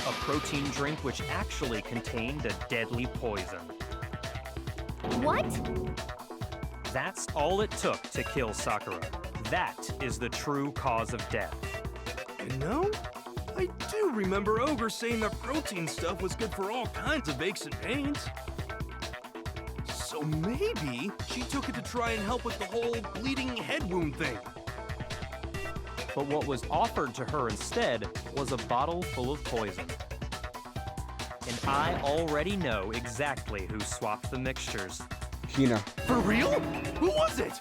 A protein drink which actually contained a deadly poison. What? That's all it took to kill Sakura. That is the true cause of death. You know, I do remember Ogre saying that protein stuff was good for all kinds of aches and pains. So maybe she took it to try and help with the whole bleeding head wound thing. But what was offered to her instead was a bottle full of poison. And I already know exactly who swapped the mixtures. Hina. For real? Who was it?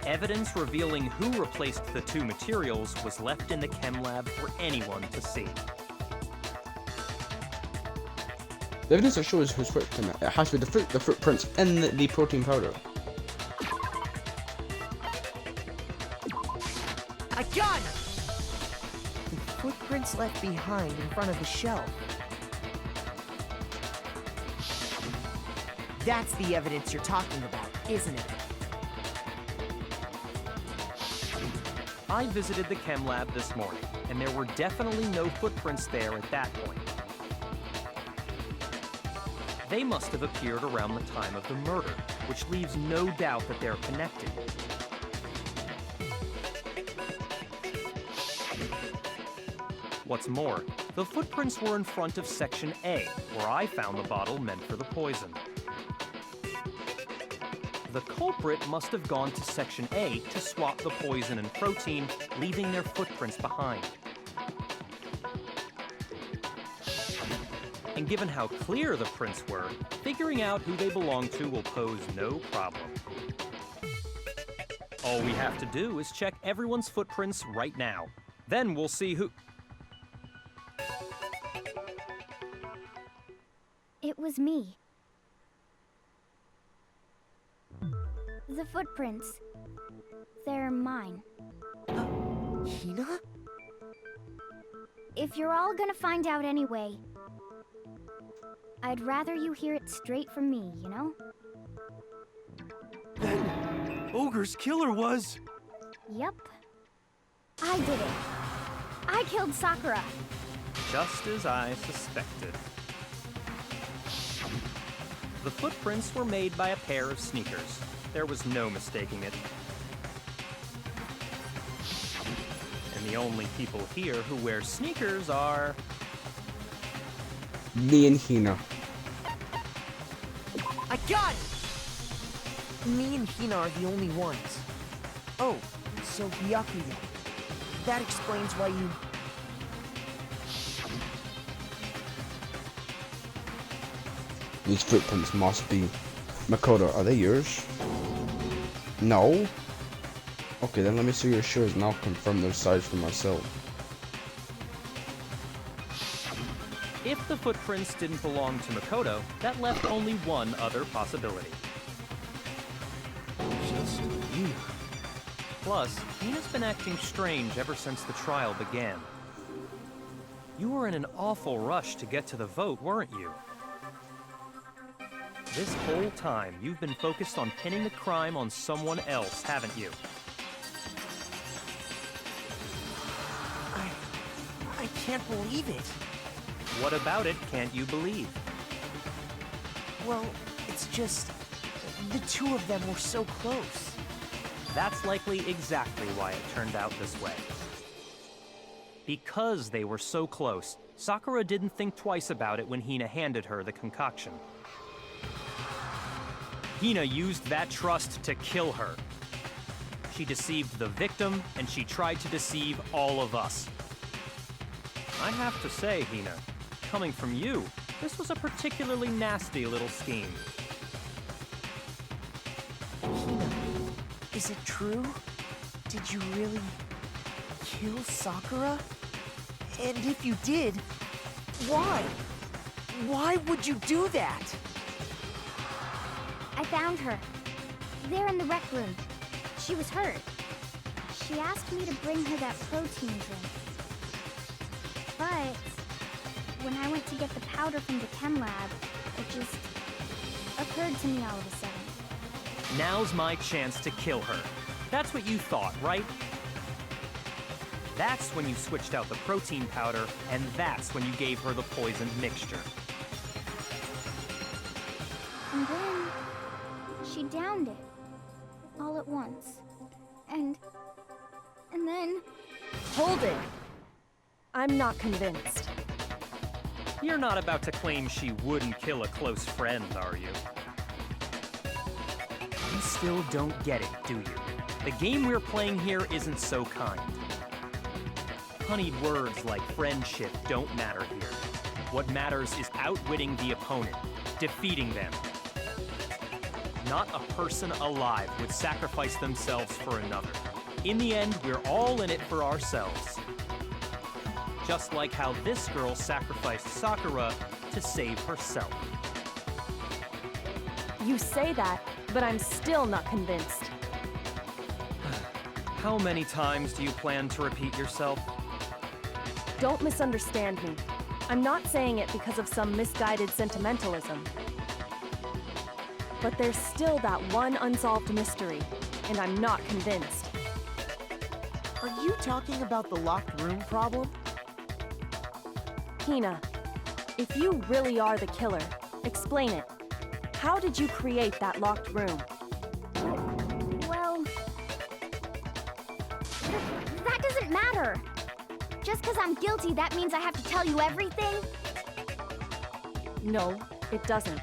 Evidence revealing who replaced the two materials was left in the chem lab for anyone to see. The evidence that shows whose footprint it has to be the footprints in the protein powder. I got it! The footprints left behind in front of the shelf. That's the evidence you're talking about, isn't it? I visited the chem lab this morning, and there were definitely no footprints there at that point. They must have appeared around the time of the murder, which leaves no doubt that they're connected. What's more, the footprints were in front of Section A, where I found the bottle meant for the poison. The culprit must have gone to Section A to swap the poison and protein, leaving their footprints behind. And given how clear the prints were, figuring out who they belong to will pose no problem. All we have to do is check everyone's footprints right now. Then we'll see who... It was me. The footprints. They're mine. Hina? If you're all gonna find out anyway, I'd rather you hear it straight from me, you know? Then Ogre's killer was... Yep. I did it. I killed Sakura. Just as I suspected. The footprints were made by a pair of sneakers. There was no mistaking it. And the only people here who wear sneakers are... Me and Hina. I got it! Me and Hina are the only ones. Oh, so Byakuya. That explains why you... These footprints must be... Makoto, are they yours? No? Okay, then let me see your shoes and I'll confirm those sides for myself. If the footprints didn't belong to Makoto, that left only one other possibility. Just you. Plus, Hina's been acting strange ever since the trial began. You were in an awful rush to get to the vote, weren't you? This whole time, you've been focused on pinning the crime on someone else, haven't you? I can't believe it. What about it can't you believe? Well, it's just... the two of them were so close. That's likely exactly why it turned out this way. Because they were so close, Sakura didn't think twice about it when Hina handed her the concoction. Hina used that trust to kill her. She deceived the victim, and she tried to deceive all of us. I have to say, Hina, coming from you, this was a particularly nasty little scheme. Hina, is it true? Did you really kill Sakura? And if you did, why? Why would you do that? I found her. There in the rec room. She was hurt. She asked me to bring her that protein drink. But when I went to get the powder from the chem lab, it just occurred to me all of a sudden. Now's my chance to kill her. That's what you thought, right? That's when you switched out the protein powder, and that's when you gave her the poisoned mixture. And then she downed it all at once. And then... Hold it! I'm not convinced. You're not about to claim she wouldn't kill a close friend, are you? You still don't get it, do you? The game we're playing here isn't so kind. Honeyed words like friendship don't matter here. What matters is outwitting the opponent, defeating them. Not a person alive would sacrifice themselves for another. In the end, we're all in it for ourselves. Just like how this girl sacrificed Sakura to save herself. You say that, but I'm still not convinced. How many times do you plan to repeat yourself? Don't misunderstand me. I'm not saying it because of some misguided sentimentalism. But there's still that one unsolved mystery, and I'm not convinced. Are you talking about the locked room problem? Hina, if you really are the killer, explain it. How did you create that locked room? Well... that doesn't matter. Just because I'm guilty, that means I have to tell you everything? No, it doesn't.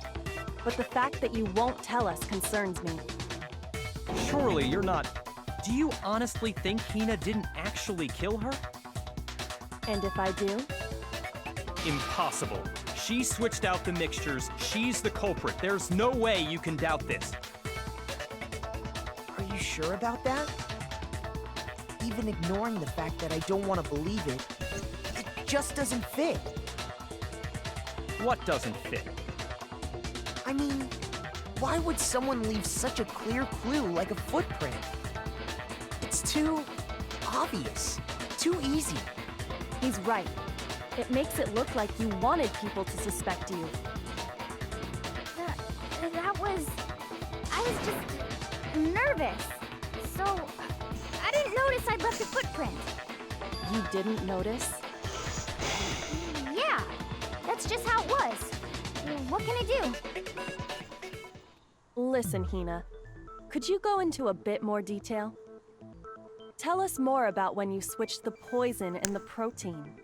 But the fact that you won't tell us concerns me. Surely you're not... Do you honestly think Hina didn't actually kill her? And if I do? Impossible. She switched out the mixtures. She's the culprit. There's no way you can doubt this. Are you sure about that? Even ignoring the fact that I don't want to believe it, it just doesn't fit. What doesn't fit? I mean, why would someone leave such a clear clue like a footprint? It's too obvious, too easy. He's right. It makes it look like you wanted people to suspect you. That was... I was just nervous. So, I didn't notice I'd left a footprint. You didn't notice? Yeah, that's just how it was. What can I do? Listen, Hina. Could you go into a bit more detail? Tell us more about when you switched the poison and the protein.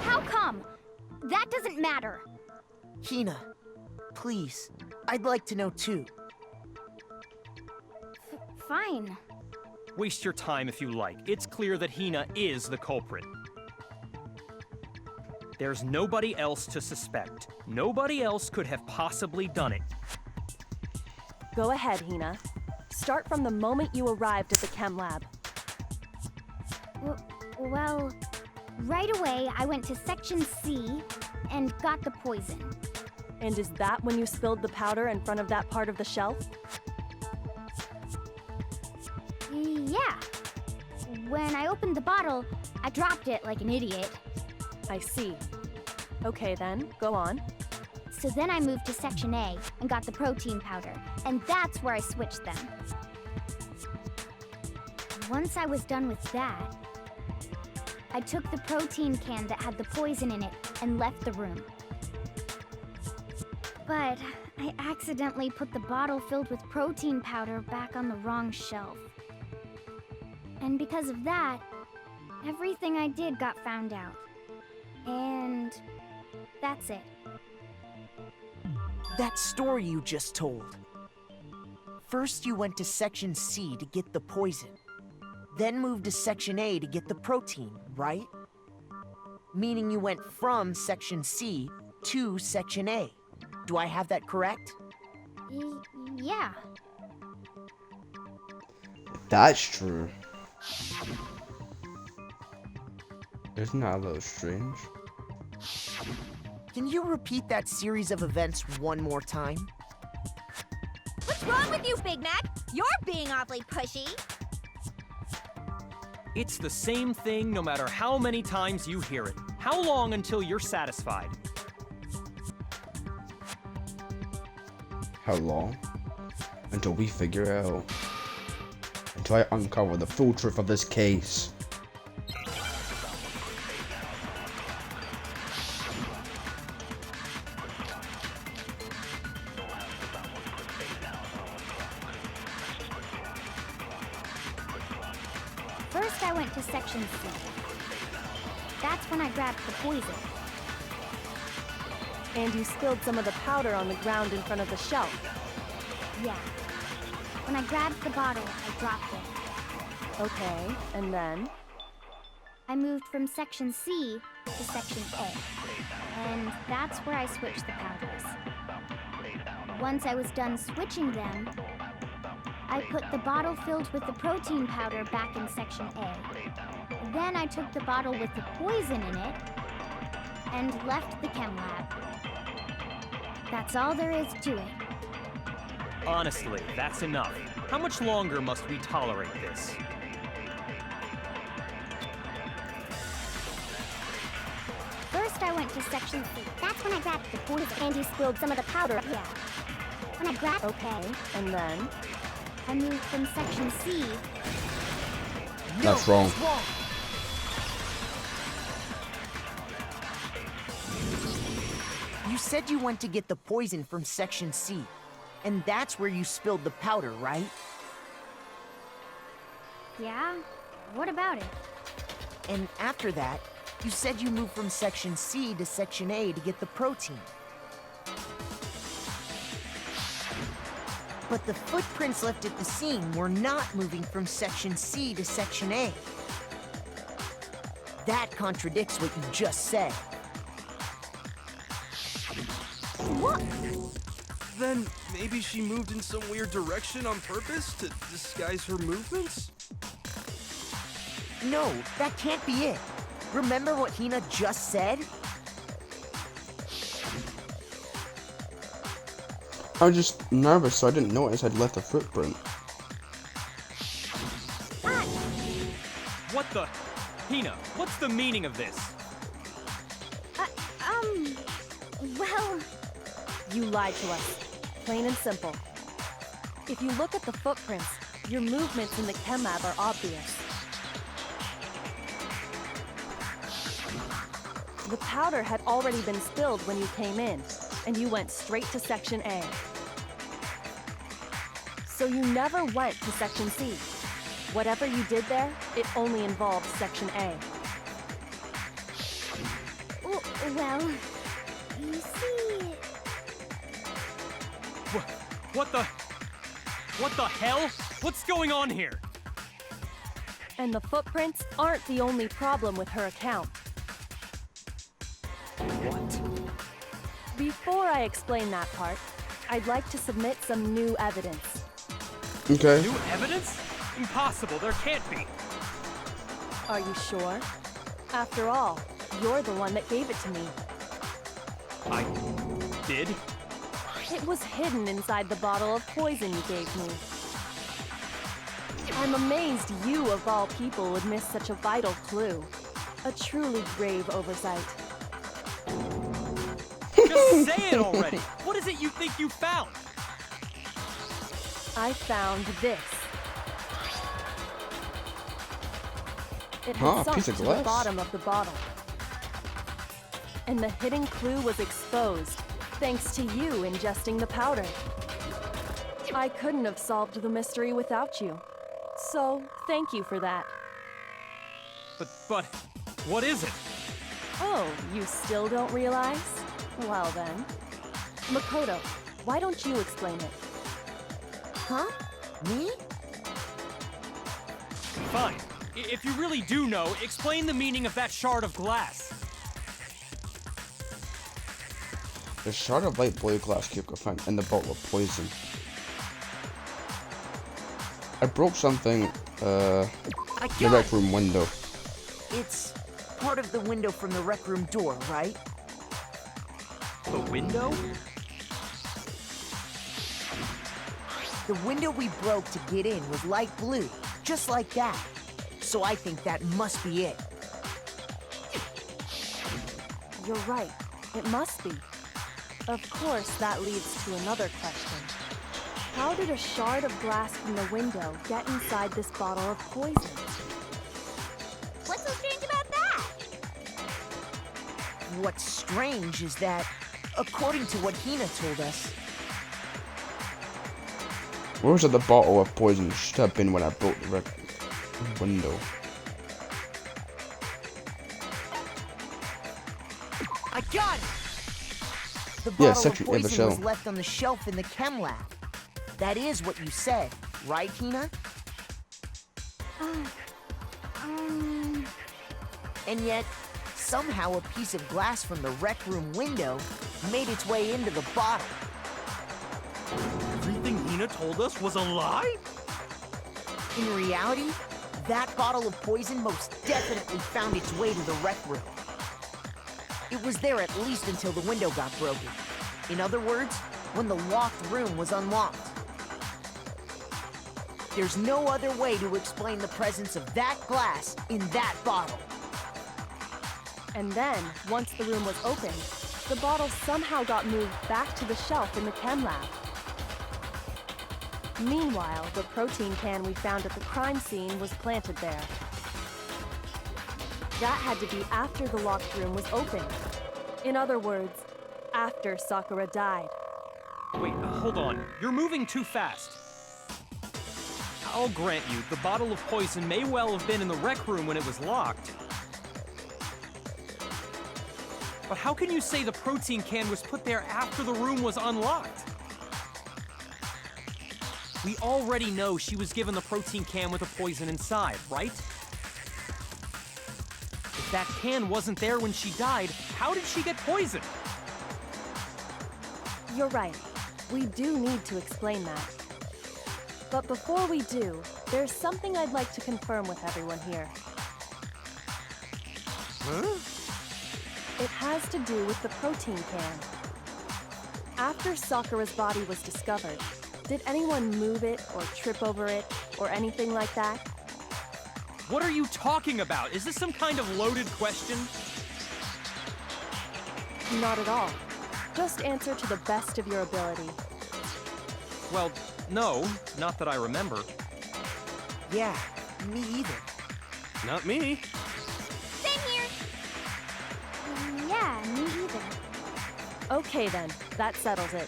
How come? That doesn't matter. Hina, Please, I'd like to know too. Fine. Waste your time if you like. It's clear that Hina is the culprit. There's nobody else to suspect. Nobody else could have possibly done it. Go ahead, Hina. Start from the moment you arrived at the chem lab. Well, right away I went to Section C and got the poison. And is that when you spilled the powder in front of that part of the shelf? Yeah. When I opened the bottle, I dropped it like an idiot. I see. Okay then, go on. So then I moved to Section A and got the protein powder, and that's where I switched them. Once I was done with that, I took the protein can that had the poison in it and left the room. But I accidentally put the bottle filled with protein powder back on the wrong shelf. And because of that, everything I did got found out. And that's it. That story you just told. First you went to Section C to get the poison. Then moved to Section A to get the protein, right? Meaning you went from Section C to Section A. Do I have that correct? Yeah. That's true. Isn't that a little strange? Can you repeat that series of events one more time? What's wrong with you, Big Mac? You're being awfully pushy. It's the same thing no matter how many times you hear it. How long until you're satisfied? How long? Until we figure out. Until I uncover the full truth of this case. First I went to Section C. That's when I grabbed the poison. And you spilled some of the powder on the ground in front of the shelf. Yeah. When I grabbed the bottle, I dropped it. Okay, and then? I moved from Section C to Section A. And that's where I switched the powders. Once I was done switching them, I put the bottle filled with the protein powder back in Section A. Then I took the bottle with the poison in it and left the chem lab. That's all there is to it. Honestly, that's enough. How much longer must we tolerate this? First I went to Section C. That's when I grabbed the poison. And you spilled some of the powder. Yeah. When I grabbed... Okay, and then? I moved from Section C... That's wrong. You said you went to get the poison from Section C, and that's where you spilled the powder, right? Yeah? What about it? And after that, you said you moved from Section C to Section A to get the protein. But the footprints left at the scene were not moving from Section C to Section A. That contradicts what you just said. What? Then maybe she moved in some weird direction on purpose to disguise her movements? No, that can't be it. Remember what Hina just said? I was just nervous, so I didn't notice I'd left a footprint. What the? Hina, what's the meaning of this? Well... You lied to us. Plain and simple. If you look at the footprints, your movements in the chem lab are obvious. The powder had already been spilled when you came in, and you went straight to Section A. So you never went to Section C. Whatever you did there, it only involved Section A. Well, you see... What the hell? What's going on here? And the footprints aren't the only problem with her account. What? Before I explain that part, I'd like to submit some new evidence. Okay. New evidence? Impossible, there can't be. Are you sure? After all, you're the one that gave it to me. I did? It was hidden inside the bottle of poison you gave me. I'm amazed you, of all people, would miss such a vital clue. A truly grave oversight. Just say it already! What is it you think you found? I found this. It had sunk piece of to the glass. bottom of the bottle. And the hidden clue was exposed, thanks to you ingesting the powder. I couldn't have solved the mystery without you. So, thank you for that. But, what is it? Oh, you still don't realize? Well then. Makoto, why don't you explain it? Huh? Me? Fine. If you really do know, explain the meaning of that shard of glass. The shard of light blue glass cube could find in the bottle of poison. I broke something, the rec room window. It's part of the window from the rec room door, right? The window? The window we broke to get in was light blue, just like that. So I think that must be it. You're right. It must be. Of course, that leads to another question. How did a shard of glass from the window get inside this bottle of poison? What's so strange about that? What's strange is that, according to what Hina told us, Where was it the bottle of poison should have been when I broke the rec window? I got it! The Yeah, bottle of Secretary of the poison was Shell. left on the shelf in the chem lab. That is what you said, right, Hina? And yet, somehow a piece of glass from the rec room window made its way into the bottle. Everything Hina told us was a lie? In reality, that bottle of poison most definitely found its way to the rec room. It was there at least until the window got broken. In other words, when the locked room was unlocked. There's no other way to explain the presence of that glass in that bottle. And then, once the room was opened, the bottle somehow got moved back to the shelf in the chem lab. Meanwhile, the protein can we found at the crime scene was planted there. That had to be after the locked room was opened. In other words, after Sakura died. Wait, hold on. You're moving too fast. I'll grant you, the bottle of poison may well have been in the rec room when it was locked. But how can you say the protein can was put there after the room was unlocked? We already know she was given the protein can with the poison inside, right? If that can wasn't there when she died, how did she get poisoned? You're right. We do need to explain that. But before we do, there's something I'd like to confirm with everyone here. Huh? It has to do with the protein can. After Sakura's body was discovered, did anyone move it or trip over it or anything like that? What are you talking about? Is this some kind of loaded question? Not at all. Just answer to the best of your ability. Well, no, not that I remember. Yeah, me either. Not me. Same here. Yeah, me either. Okay then, that settles it.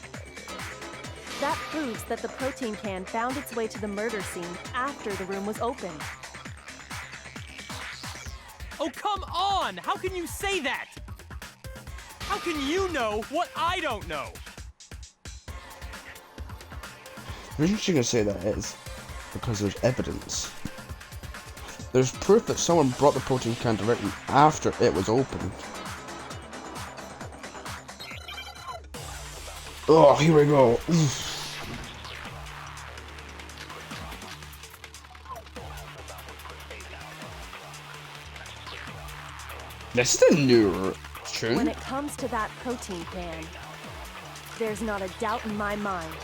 That proves that the protein can found its way to the murder scene after the room was opened. Oh, come on! How can you say that? How can you know what I don't know? The reason she can say that is because there's evidence. There's proof that someone brought the protein can directly after it was opened. Oh, here we go. This is a new tune. When it comes to that protein can, there's not a doubt in my mind.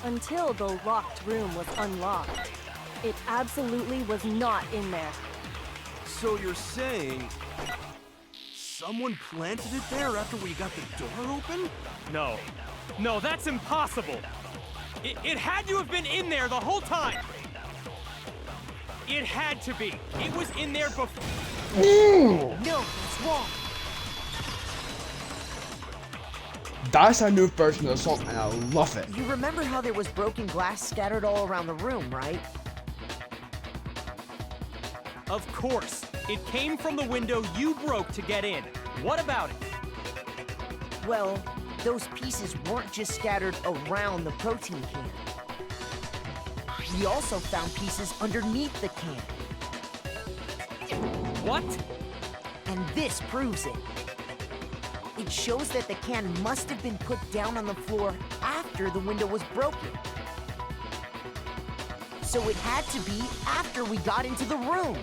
Until the locked room was unlocked, it absolutely was not in there. So you're saying someone planted it there after we got the door open? No. No, that's impossible. It had to have been in there the whole time. It had to be. It was in there before. No, that's wrong. That's a new version of the song, and I love it. You remember how there was broken glass scattered all around the room, right? Of course. It came from the window you broke to get in. What about it? Well, those pieces weren't just scattered around the protein can. We also found pieces underneath the can. What? And this proves it. It shows that the can must have been put down on the floor after the window was broken. So it had to be after we got into the room.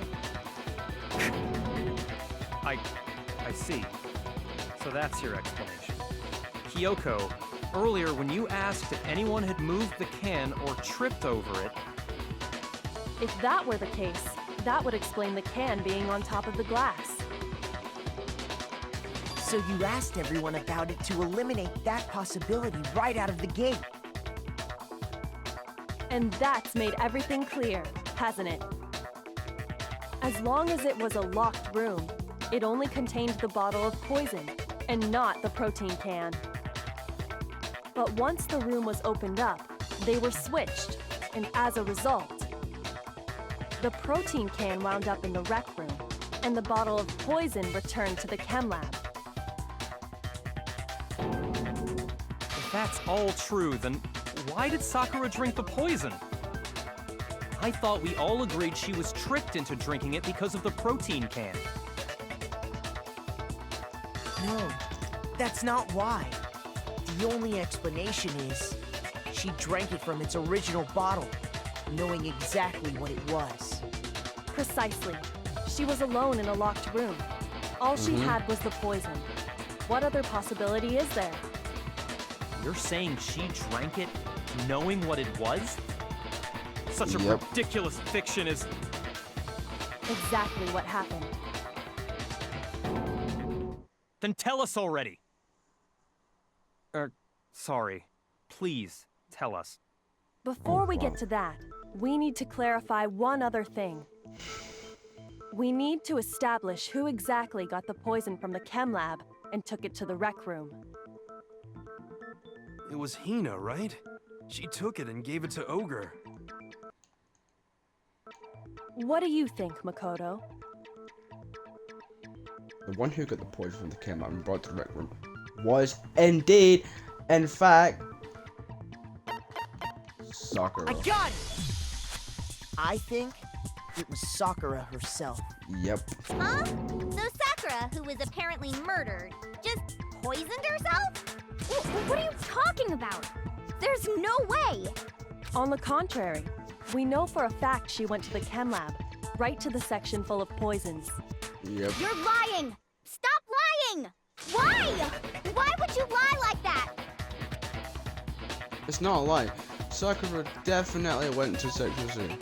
I see. So that's your explanation. Kyoko, earlier when you asked if anyone had moved the can or tripped over it... If that were the case, that would explain the can being on top of the glass. So you asked everyone about it to eliminate that possibility right out of the gate. And that's made everything clear, hasn't it? As long as it was a locked room, it only contained the bottle of poison, and not the protein can. But once the room was opened up, they were switched, and as a result, the protein can wound up in the rec room, and the bottle of poison returned to the chem lab. If that's all true, then why did Sakura drink the poison? I thought we all agreed she was tricked into drinking it because of the protein can. No, that's not why. The only explanation is she drank it from its original bottle, knowing exactly what it was. Precisely. She was alone in a locked room. All she had was the poison. What other possibility is there? You're saying she drank it knowing what it was? Such a ridiculous fiction is... Exactly what happened. Then tell us already. Sorry. Please, tell us. Before we get to that, we need to clarify one other thing. We need to establish who exactly got the poison from the chem lab and took it to the rec room. It was Hina, right? She took it and gave it to Ogre. What do you think, Makoto? The one who got the poison from the chem lab and brought it to the rec room was indeed, in fact, Sakura. I got it! I think it was Sakura herself. Yep. Huh? So Sakura, who was apparently murdered, just poisoned herself? What are you talking about? There's no way! On the contrary, we know for a fact she went to the chem lab, right to the section full of poisons. Yep. You're lying! Stop lying! Why? Why would you lie like that? It's not a lie. Sakura definitely went to Section Z.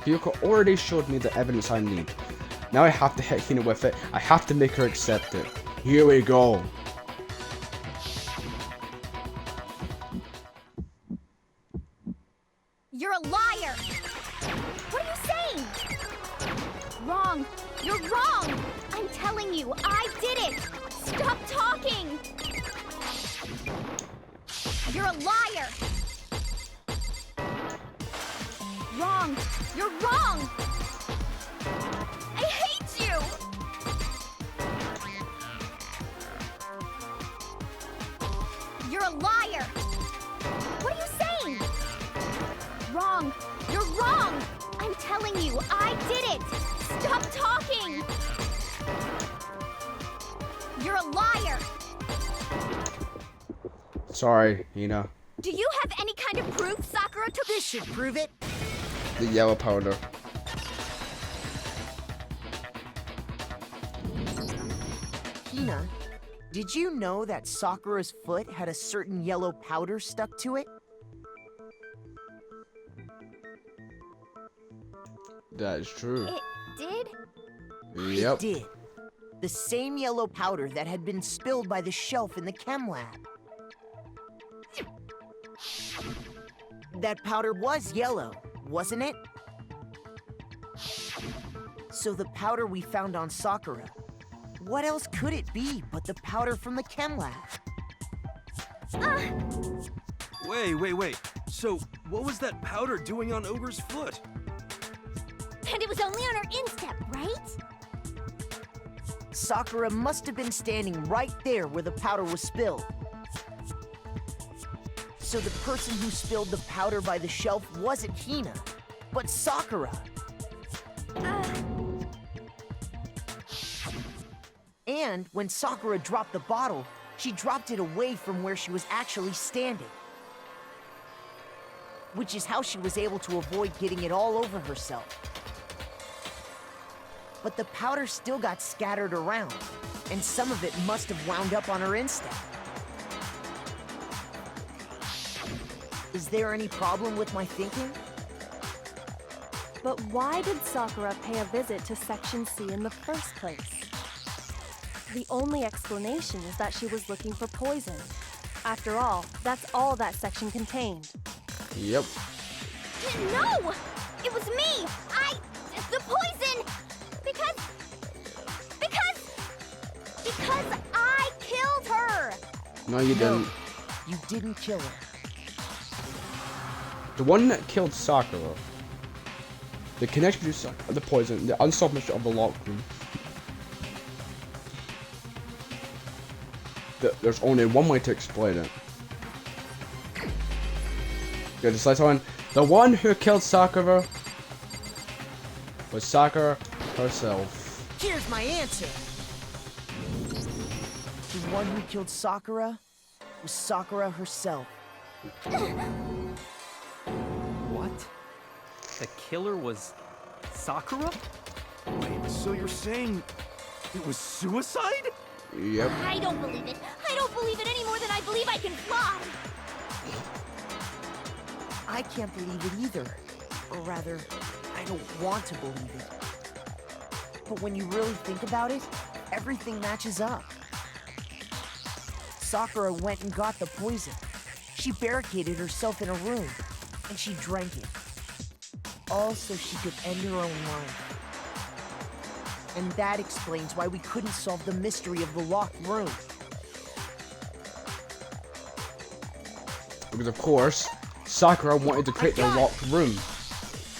Kyoko already showed me the evidence I need. Now I have to hit Hina with it. I have to make her accept it. Here we go. You're a liar! What are you saying? Wrong! You're wrong! I'm telling you, I did it! Stop talking! You're a liar! Wrong! You're wrong! I hate you! You're a liar! What are you telling you, I did it! Stop talking! You're a liar! Sorry, Hina. Do you have any kind of proof Sakura took— This should prove it. The yellow powder. Hina, did you know that Sakura's foot had a certain yellow powder stuck to it? That is true. It did? Yep. It did. The same yellow powder that had been spilled by the shelf in the chem lab. That powder was yellow, wasn't it? So the powder we found on Sakura, what else could it be but the powder from the chem lab? Wait. So, what was that powder doing on Ogre's foot? And it was only on her instep, right? Sakura must have been standing right there where the powder was spilled. So the person who spilled the powder by the shelf wasn't Hina, but Sakura. And when Sakura dropped the bottle, she dropped it away from where she was actually standing. Which is how she was able to avoid getting it all over herself. But the powder still got scattered around, and some of it must have wound up on her instep. Is there any problem with my thinking? But why did Sakura pay a visit to Section C in the first place? The only explanation is that she was looking for poison. After all, that's all that section contained. Yep. No! It was me! The poison! Because I killed her! No, you didn't. You didn't kill her. The one that killed Sakura. The connection to Sakura, the poison, the unsolved of the locked room. There's only one way to explain it. Yeah, just like someone. The one who killed Sakura was Sakura herself. Here's my answer. The one who killed Sakura was Sakura herself. What? The killer was Sakura? Wait, so you're saying it was suicide? Yep. I don't believe it. I don't believe it any more than I believe I can fly. I can't believe it either. Or rather, I don't want to believe it. But when you really think about it, everything matches up. Sakura went and got the poison. She barricaded herself in a room, and she drank it. All so she could end her own life. And that explains why we couldn't solve the mystery of the locked room. Because of course, Sakura wanted to create the locked room.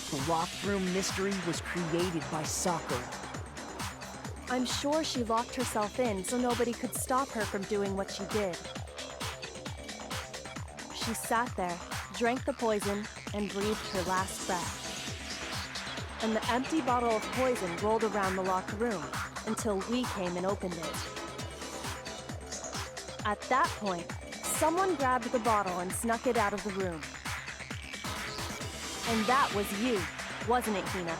The locked room mystery was created by Sakura. I'm sure she locked herself in so nobody could stop her from doing what she did. She sat there, drank the poison, and breathed her last breath. And the empty bottle of poison rolled around the locked room until we came and opened it. At that point, someone grabbed the bottle and snuck it out of the room. And that was you, wasn't it, Hina?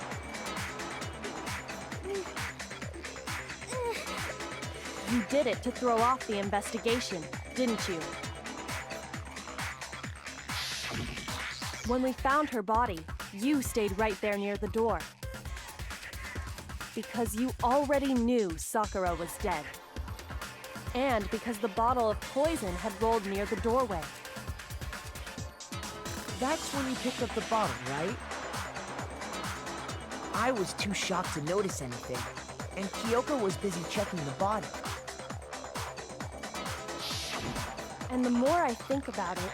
You did it to throw off the investigation, didn't you? When we found her body, you stayed right there near the door. Because you already knew Sakura was dead. And because the bottle of poison had rolled near the doorway. That's when you picked up the bottle, right? I was too shocked to notice anything, and Kyoko was busy checking the body. And the more I think about it,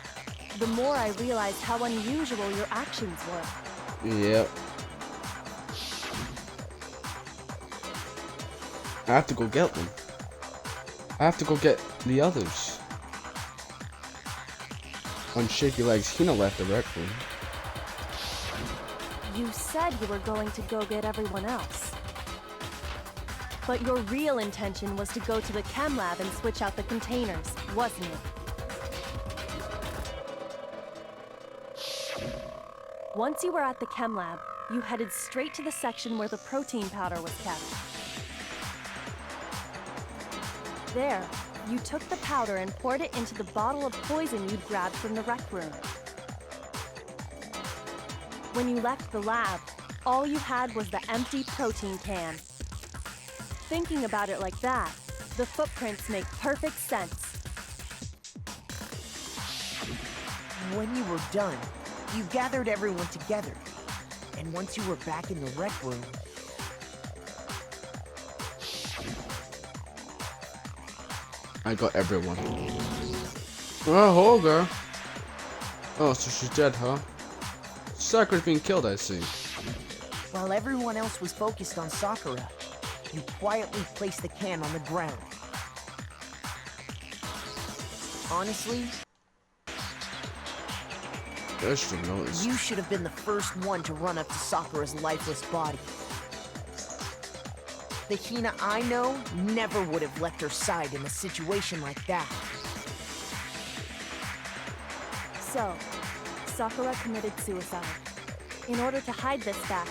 the more I realize how unusual your actions were. Yep. I have to go get them. I have to go get the others. On shaky legs, Hina left the rec room. You said you were going to go get everyone else. But your real intention was to go to the chem lab and switch out the containers, wasn't it? Once you were at the chem lab, you headed straight to the section where the protein powder was kept. There, you took the powder and poured it into the bottle of poison you'd grabbed from the rec room. When you left the lab, all you had was the empty protein can. Thinking about it like that, the footprints make perfect sense. When you were done, you gathered everyone together. And once you were back in the rec room... I got everyone. Oh, Holger. Oh, so she's dead, huh? Sakura's being killed, I see. While everyone else was focused on Sakura, you quietly placed the can on the ground. Honestly, you should have been the first one to run up to Sakura's lifeless body. The Hina I know never would have left her side in a situation like that. So, Sakura committed suicide. In order to hide this fact,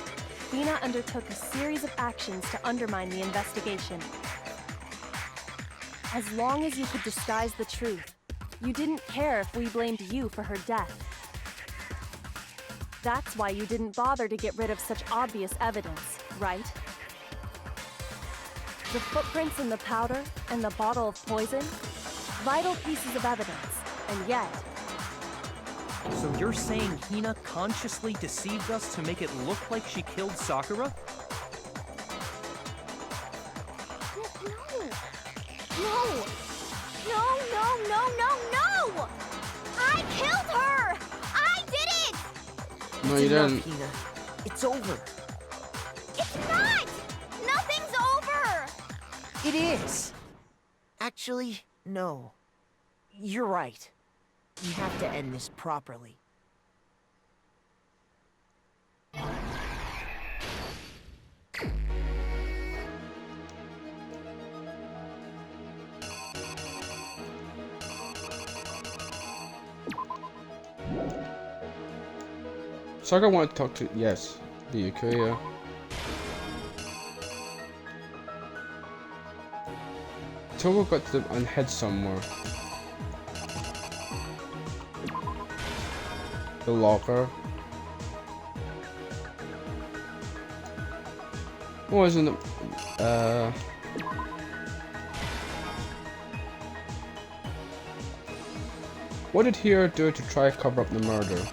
Hina undertook a series of actions to undermine the investigation. As long as you could disguise the truth, you didn't care if we blamed you for her death. That's why you didn't bother to get rid of such obvious evidence, right? The footprints in the powder and the bottle of poison, vital pieces of evidence, and yet... So you're saying Hina consciously deceived us to make it look like she killed Sakura? No! I killed her! I did it! No, you didn't. Hina. It's over. It's not! Nothing's over! It is. Actually, no. You're right. You have to end this properly. Sakura wanted to talk to... Yes. The Yukuya. Togo got to and head somewhere. The locker. What was in the... What did Hiro do to try to cover up the murder?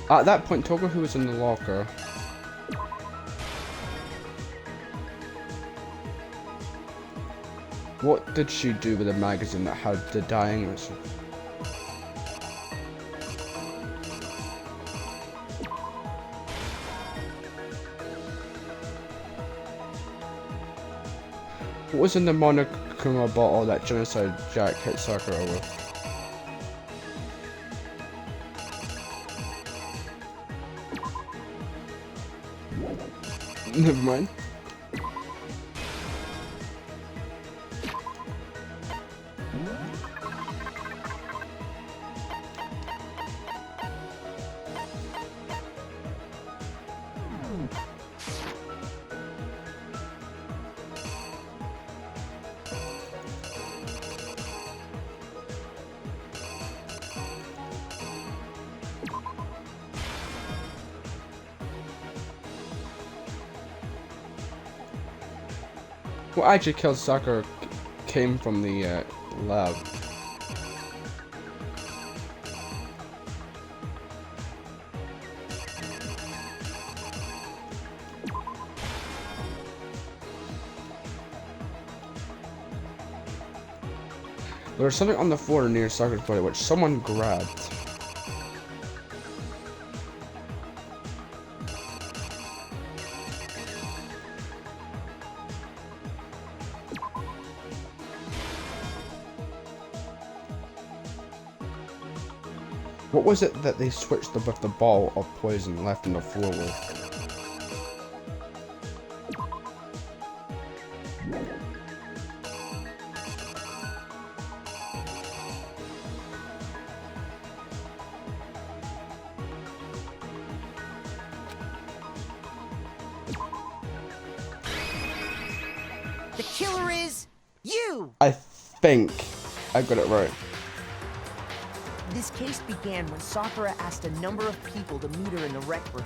At that point, Togo was in the locker. What did she do with a magazine that had the dying message? What was in the Monokuma bottle that Genocide Jack hit Sakura with? Never mind. What actually killed Sakura came from the lab. There was something on the floor near Sakura's body which someone grabbed. What was it that they switched with the ball of poison left on the floor with? The killer is you! I think I got it right. This case began when Sakura asked a number of people to meet her in the rec room.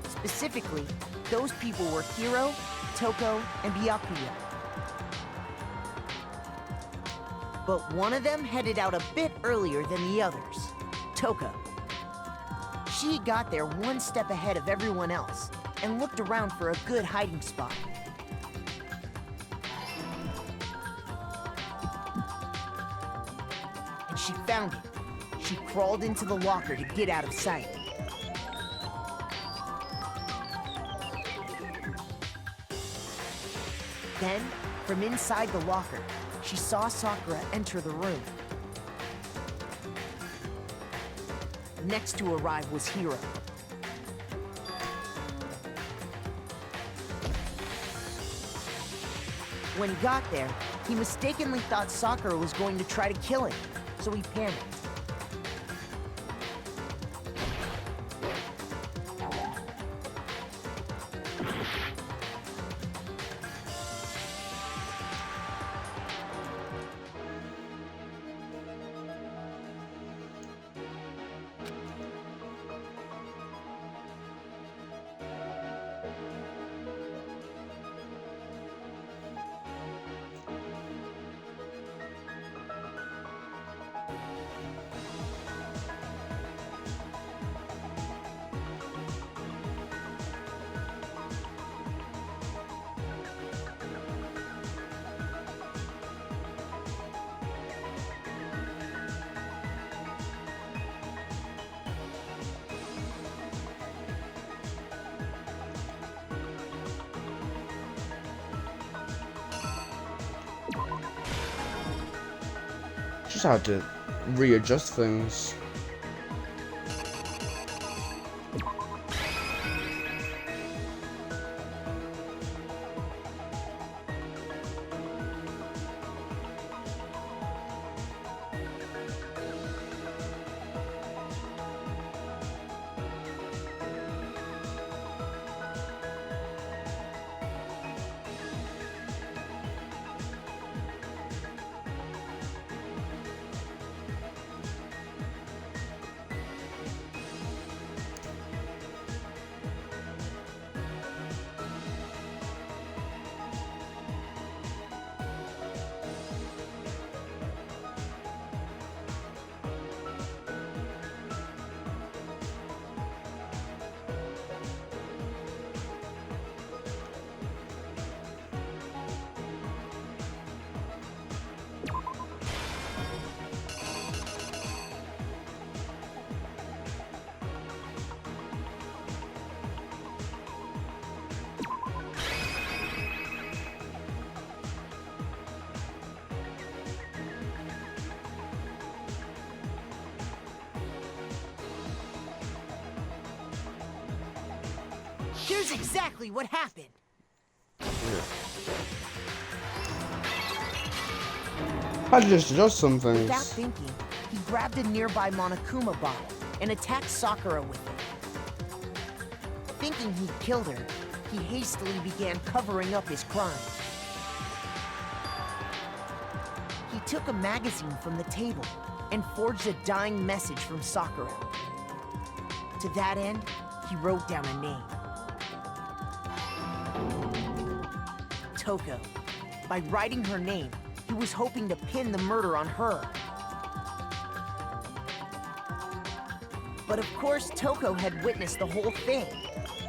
Specifically, those people were Hiro, Toko, and Byakuya. But one of them headed out a bit earlier than the others, Toko. She got there one step ahead of everyone else and looked around for a good hiding spot. And she found it. She crawled into the locker to get out of sight. Then, from inside the locker, she saw Sakura enter the room. Next to arrive was Hiro. When he got there, he mistakenly thought Sakura was going to try to kill him, so he panicked. Just had to readjust things. Here's exactly what happened. I just adjust some things. Without thinking, he grabbed a nearby Monokuma bottle and attacked Sakura with it. Thinking he'd killed her, he hastily began covering up his crime. He took a magazine from the table and forged a dying message from Sakura. To that end, he wrote down a name. Toko. By writing her name, he was hoping to pin the murder on her. But of course, Toko had witnessed the whole thing.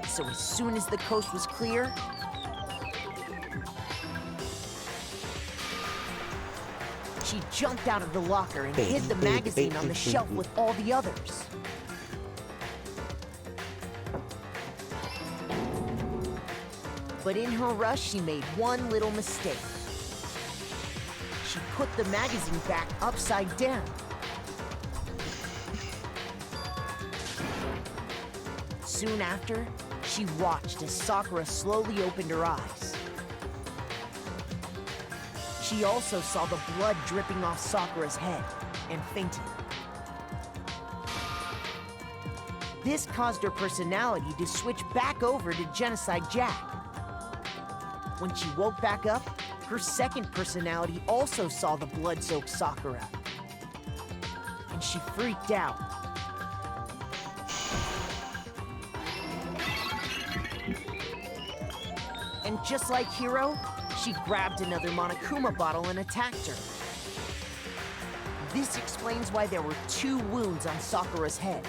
So as soon as the coast was clear, she jumped out of the locker and hid the magazine on the shelf with all the others. But in her rush, she made one little mistake. she put the magazine back upside down. Soon after, she watched as Sakura slowly opened her eyes. She also saw the blood dripping off Sakura's head and fainted. This caused her personality to switch back over to Genocide Jack. When she woke back up, her second personality also saw the blood-soaked Sakura. And she freaked out. And just like Hiro, she grabbed another Monokuma bottle and attacked her. This explains why there were 2 wounds on Sakura's head.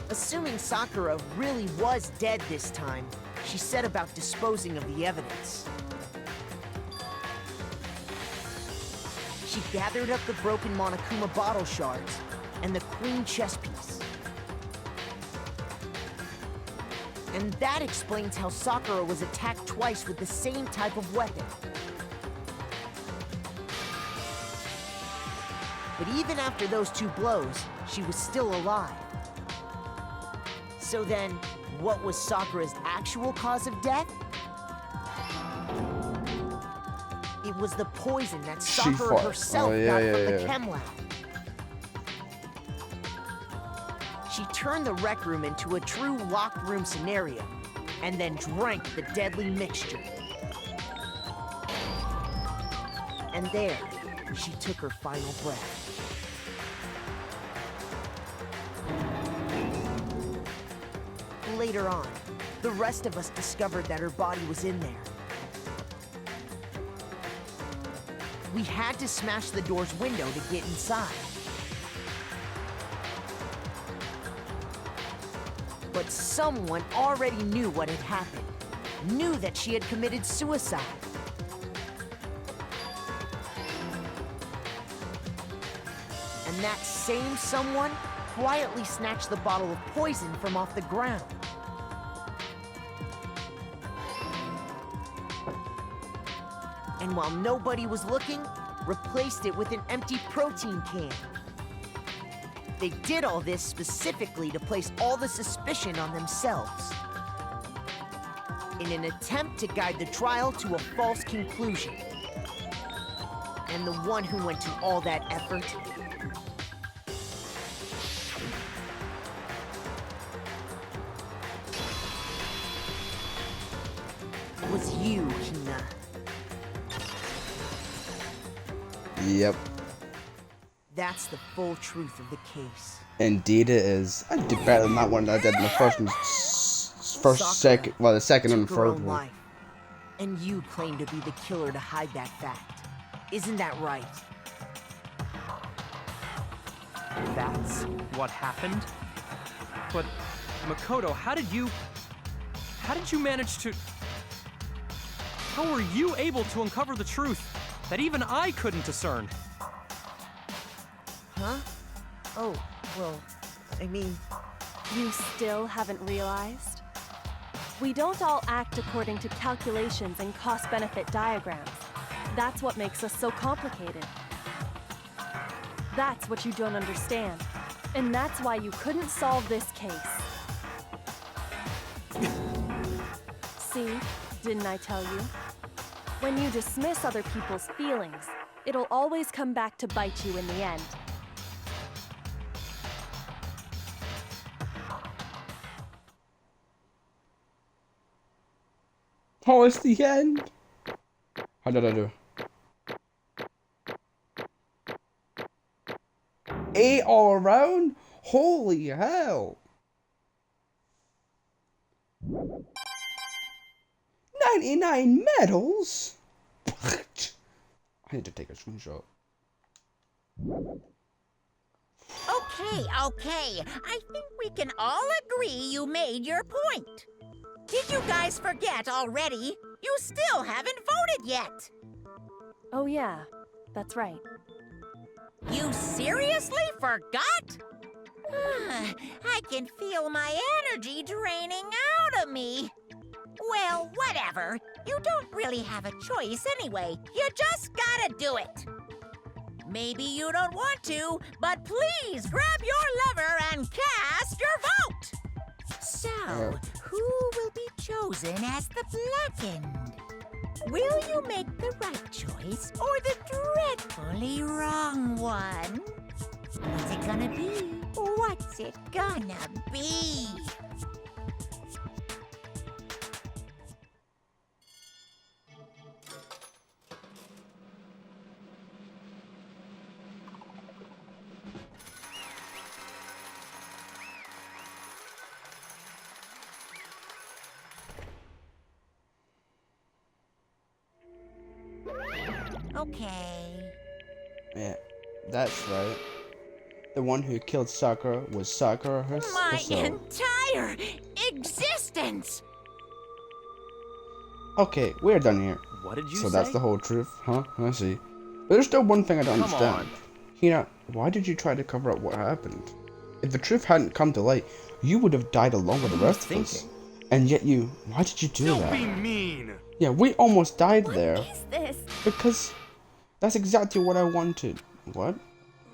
Assuming Sakura really was dead this time, she set about disposing of the evidence. She gathered up the broken Monokuma bottle shards and the queen chess piece. And that explains how Sakura was attacked twice with the same type of weapon. But even after those 2 blows, she was still alive. So then, what was Sakura's actual cause of death? It was the poison that Sakura herself got from the chem lab. She turned the rec room into a true locked room scenario, and then drank the deadly mixture. And there, she took her final breath. Later on, the rest of us discovered that her body was in there. We had to smash the door's window to get inside. But someone already knew what had happened, knew that she had committed suicide. And that same someone quietly snatched the bottle of poison from off the ground. And while nobody was looking, replaced it with an empty protein can. They did all this specifically to place all the suspicion on themselves, in an attempt to guide the trial to a false conclusion. And the one who went to all that effort was you, Hina. Yep. That's the full truth of the case. Indeed it is. I did better than that one that I did in the first and second, well, the second and third one. Life, and you claim to be the killer to hide that fact. Isn't that right? That's what happened? But, Makoto, how did you manage to... How were you able to uncover the truth that even I couldn't discern? Huh? Oh, well, I mean... You still haven't realized? We don't all act according to calculations and cost-benefit diagrams. That's what makes us so complicated. That's what you don't understand. And that's why you couldn't solve this case. See? Didn't I tell you? When you dismiss other people's feelings, it'll always come back to bite you in the end. Oh, it's the end. How did I do? 8 all around? Holy hell. 99 medals? I need to take a screenshot. Okay. I think we can all agree you made your point. Did you guys forget already? You still haven't voted yet. Oh yeah, that's right. You seriously forgot? I can feel my energy draining out of me. Well, whatever. You don't really have a choice anyway. You just gotta do it. Maybe you don't want to, but please grab your lever and cast your vote. So, who will be chosen as the blackened? Will you make the right choice or the dreadfully wrong one? What's it gonna be? What's it gonna be? Okay. Yeah, that's right. The one who killed Sakura was Sakura My herself. entire existence! Okay, we're done here. What did you So say? that's the whole truth, huh? I see. But there's still one thing I don't Come understand. Hina, why did you try to cover up what happened? If the truth hadn't come to light, you would have died along with the rest of us. And yet why did you do Don't that? be mean. Yeah, we almost died there. What is this? Because that's exactly what I wanted. What?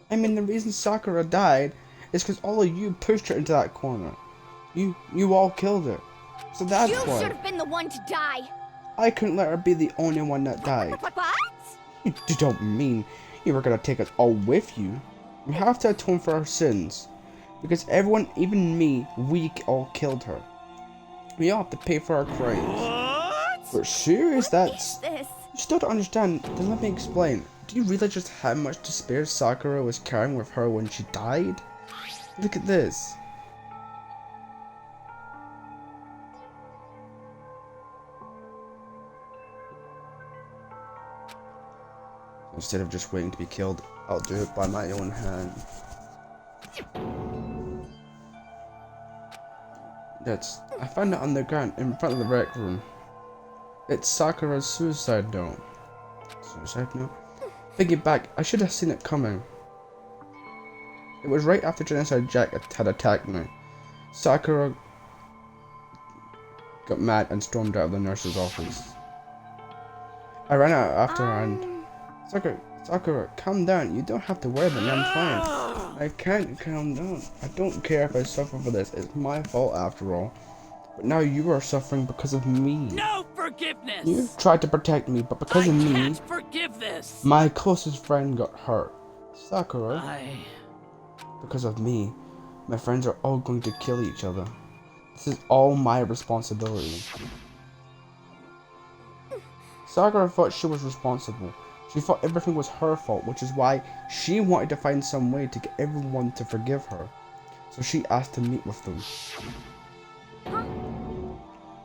I mean, the reason Sakura died is because all of you pushed her into that corner. You all killed her. So that's You should why. have been the one to die. I couldn't let her be the only one that died. What? You don't mean you were gonna take us all with you? We have to atone for our sins. Because everyone, even me, we all killed her. We all have to pay for our crimes. What? We're serious, that's... This. You still don't understand. Then let me explain. Do you realize just how much despair Sakura was carrying with her when she died? Look at this. Instead of just waiting to be killed, I'll do it by my own hand. I found it on the ground in front of the rec room. It's Sakura's suicide note. Suicide note? Thinking back, I should have seen it coming. It was right after Genocide Jack had attacked me. Sakura got mad and stormed out of the nurse's office. I ran out after her and... Sakura, calm down. You don't have to worry about me. I'm fine. I can't calm down. I don't care if I suffer for this. It's my fault after all. But now you are suffering because of me. No forgiveness! You tried to protect me, but because of I me, can't forgive this! my closest friend got hurt. Sakura, I... because of me, my friends are all going to kill each other. This is all my responsibility. Sakura thought she was responsible. She thought everything was her fault, which is why she wanted to find some way to get everyone to forgive her. So she asked to meet with them.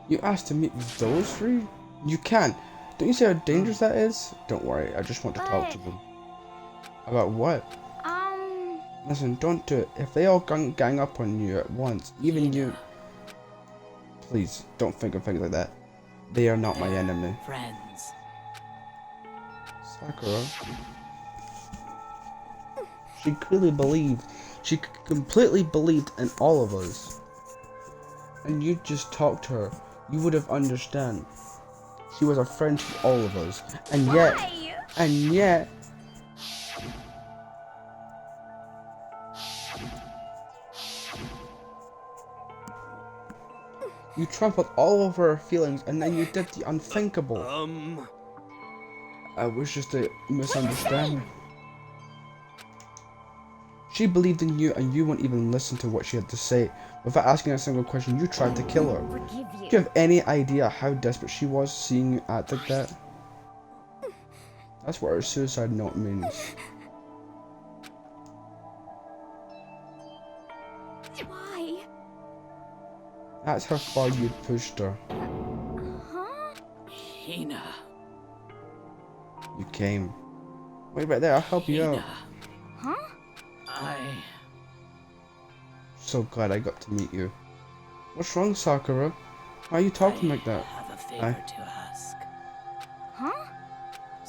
You asked to meet with those three? You can. Don't you see how dangerous that is? Don't worry, I just want to talk to them. About what? Listen, don't do it. If they all gang up on you at once, even you... Please, don't think of things like that. They are not my enemy. Friends. Sakura. She clearly believed. She completely believed in all of us. And you just talked to her. You would have understand. She was a friend to all of us. And yet... You trampled all over her feelings and then you did the unthinkable. I was just a misunderstanding. She believed in you and you wouldn't even listen to what she had to say. Without asking a single question, you tried to kill her. Forgive you. Do you have any idea how desperate she was seeing you act like that? That's what her suicide note means. Why? That's how far you pushed her. Huh? Hina. You came. Wait right there, I'll help you out. Hina. Huh? I... So glad I got to meet you. What's wrong, Sakura? Why are you talking like that? have a favor to ask. Huh?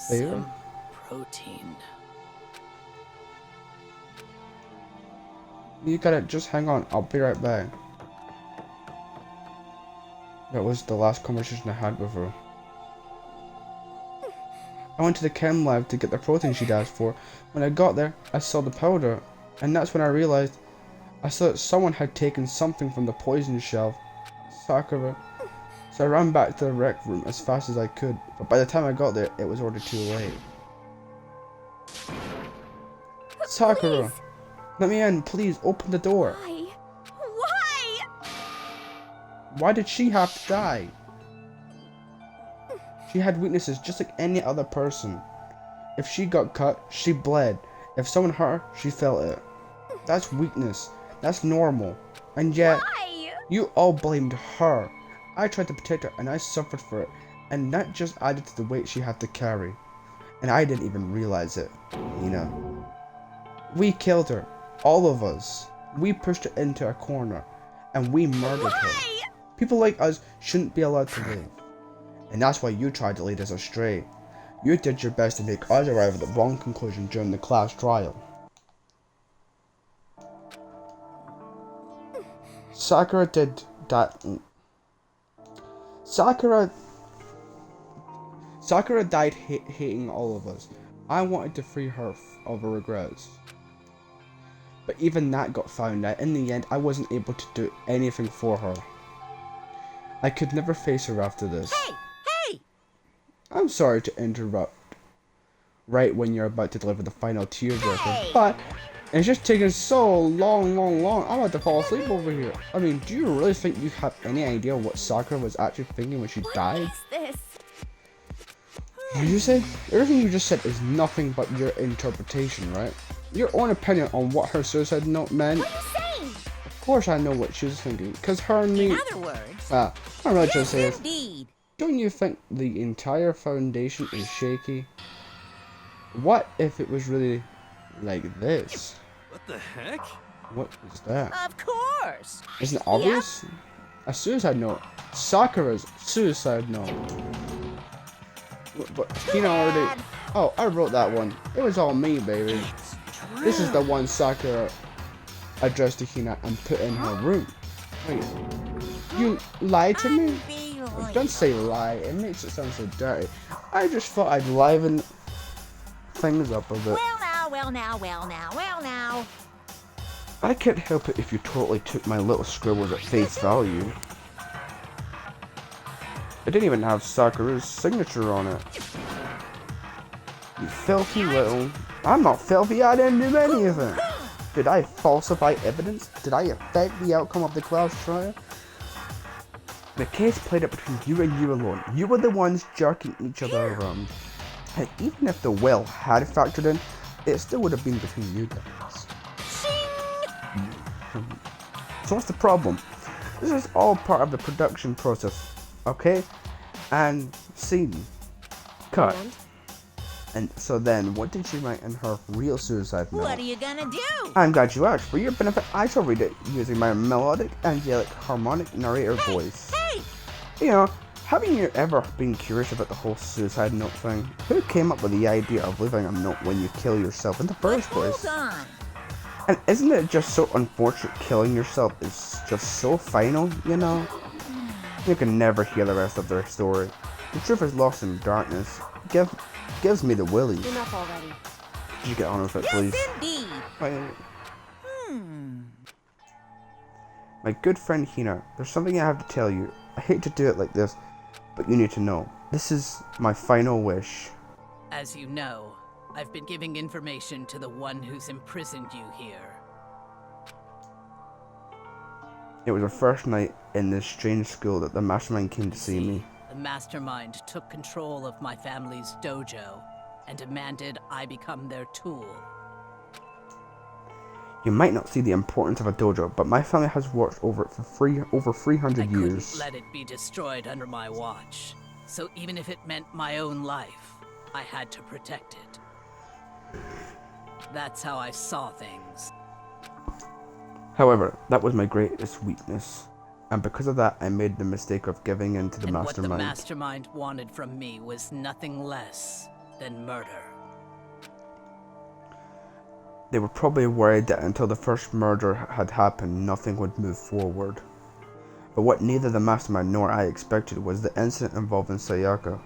Favor? Some protein. You got it, just hang on, I'll be right back. That was the last conversation I had with her. I went to the chem lab to get the protein she'd asked for. When I got there, I saw the powder, and that's when I realized I saw that someone had taken something from the poison shelf. Sakura. So I ran back to the rec room as fast as I could, but by the time I got there, it was already too late. Sakura! Please. Let me in, please, open the door. Why? Why? Why did she have to die? She had weaknesses just like any other person. If she got cut, she bled. If someone hurt her, she felt it. That's weakness. That's normal. And yet, Why? you all blamed her. I tried to protect her and I suffered for it. And that just added to the weight she had to carry. And I didn't even realize it, We killed her. All of us. We pushed her into a corner. And we murdered her. Why? People like us shouldn't be allowed to live. And that's why you tried to lead us astray. You did your best to make us arrive at the wrong conclusion during the class trial. Sakura did that. Sakura died hating all of us. I wanted to free her of her regrets. But even that got found out. In the end, I wasn't able to do anything for her. I could never face her after this. Hey! Hey! I'm sorry to interrupt right when you're about to deliver the final tearjerker, Hey! but it's just taking so long. I'm about to fall asleep over here. I mean, do you really think you have any idea what Sakura was actually thinking when she died? What is this? What did you say? Everything you just said is nothing but your interpretation, right? Your own opinion on what her suicide note meant. What are you saying? Of course I know what she was thinking, because her and me... In other words, I'm really trying to say yes, this. indeed. Don't you think the entire foundation is shaky? What if it was really like this? What the heck? What is that? Of course. Isn't it obvious? A suicide note. Sakura's suicide note. But Hina already... Oh, I wrote that one. It was all me, baby. This is the one Sakura addressed to Hina and put in her room. Wait. You lied to me? Don't say lie, it makes it sound so dirty. I just thought I'd liven things up a bit. Well now. I can't help it if you totally took my little scribbles at face value. It didn't even have Sakura's signature on it. You filthy little... I'm not filthy, I didn't do anything. Did I falsify evidence? Did I affect the outcome of the class trial? The case played out between you and you alone. You were the ones jerking each other around. And even if the will had factored in, it still would have been between you guys. So what's the problem? This is all part of the production process, okay? And scene. Cut. And so then, what did she write in her real suicide note? What are you gonna do? I'm glad you asked. For your benefit, I shall read it using my melodic, angelic, harmonic narrator voice. Hey! You know, haven't you ever been curious about the whole suicide note thing? Who came up with the idea of leaving a note when you kill yourself in the first place? Hold on. And isn't it just so unfortunate killing yourself is just so final, you know? You can never hear the rest of their story. The truth is lost in darkness. Gives me the willies. Enough already. Could you get on with it, please? Yes, indeed. My good friend Hina, there's something I have to tell you. I hate to do it like this, but you need to know. This is my final wish. As you know, I've been giving information to the one who's imprisoned you here. It was the first night in this strange school that the mastermind came to see me. The mastermind took control of my family's dojo and demanded I become their tool. You might not see the importance of a dojo, but my family has watched over it for over 300 I years. couldn't let it be destroyed under my watch. So even if it meant my own life, I had to protect it. That's how I saw things. However, that was my greatest weakness. And because of that, I made the mistake of giving in to the And mastermind. what the mastermind wanted from me was nothing less than murder. They were probably worried that until the first murder had happened, nothing would move forward. But what neither the mastermind nor I expected was the incident involving Sayaka.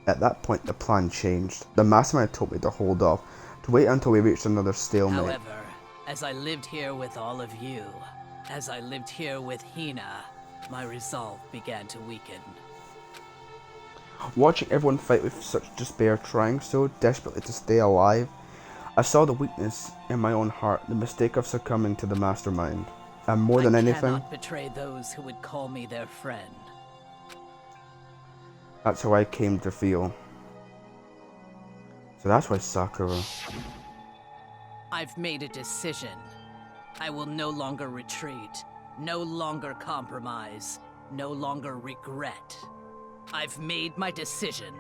At that point, the plan changed. The mastermind told me to hold off, to wait until we reached another stalemate. However, as I lived here with all of you, as I lived here with Hina, my resolve began to weaken. Watching everyone fight with such despair, trying so desperately to stay alive, I saw the weakness in my own heart, the mistake of succumbing to the mastermind. And more than anything, I cannot betray those who would call me their friend. that's how I came to feel. So that's why Sakura. I've made a decision. I will no longer retreat, no longer compromise, no longer regret. I've made my decision.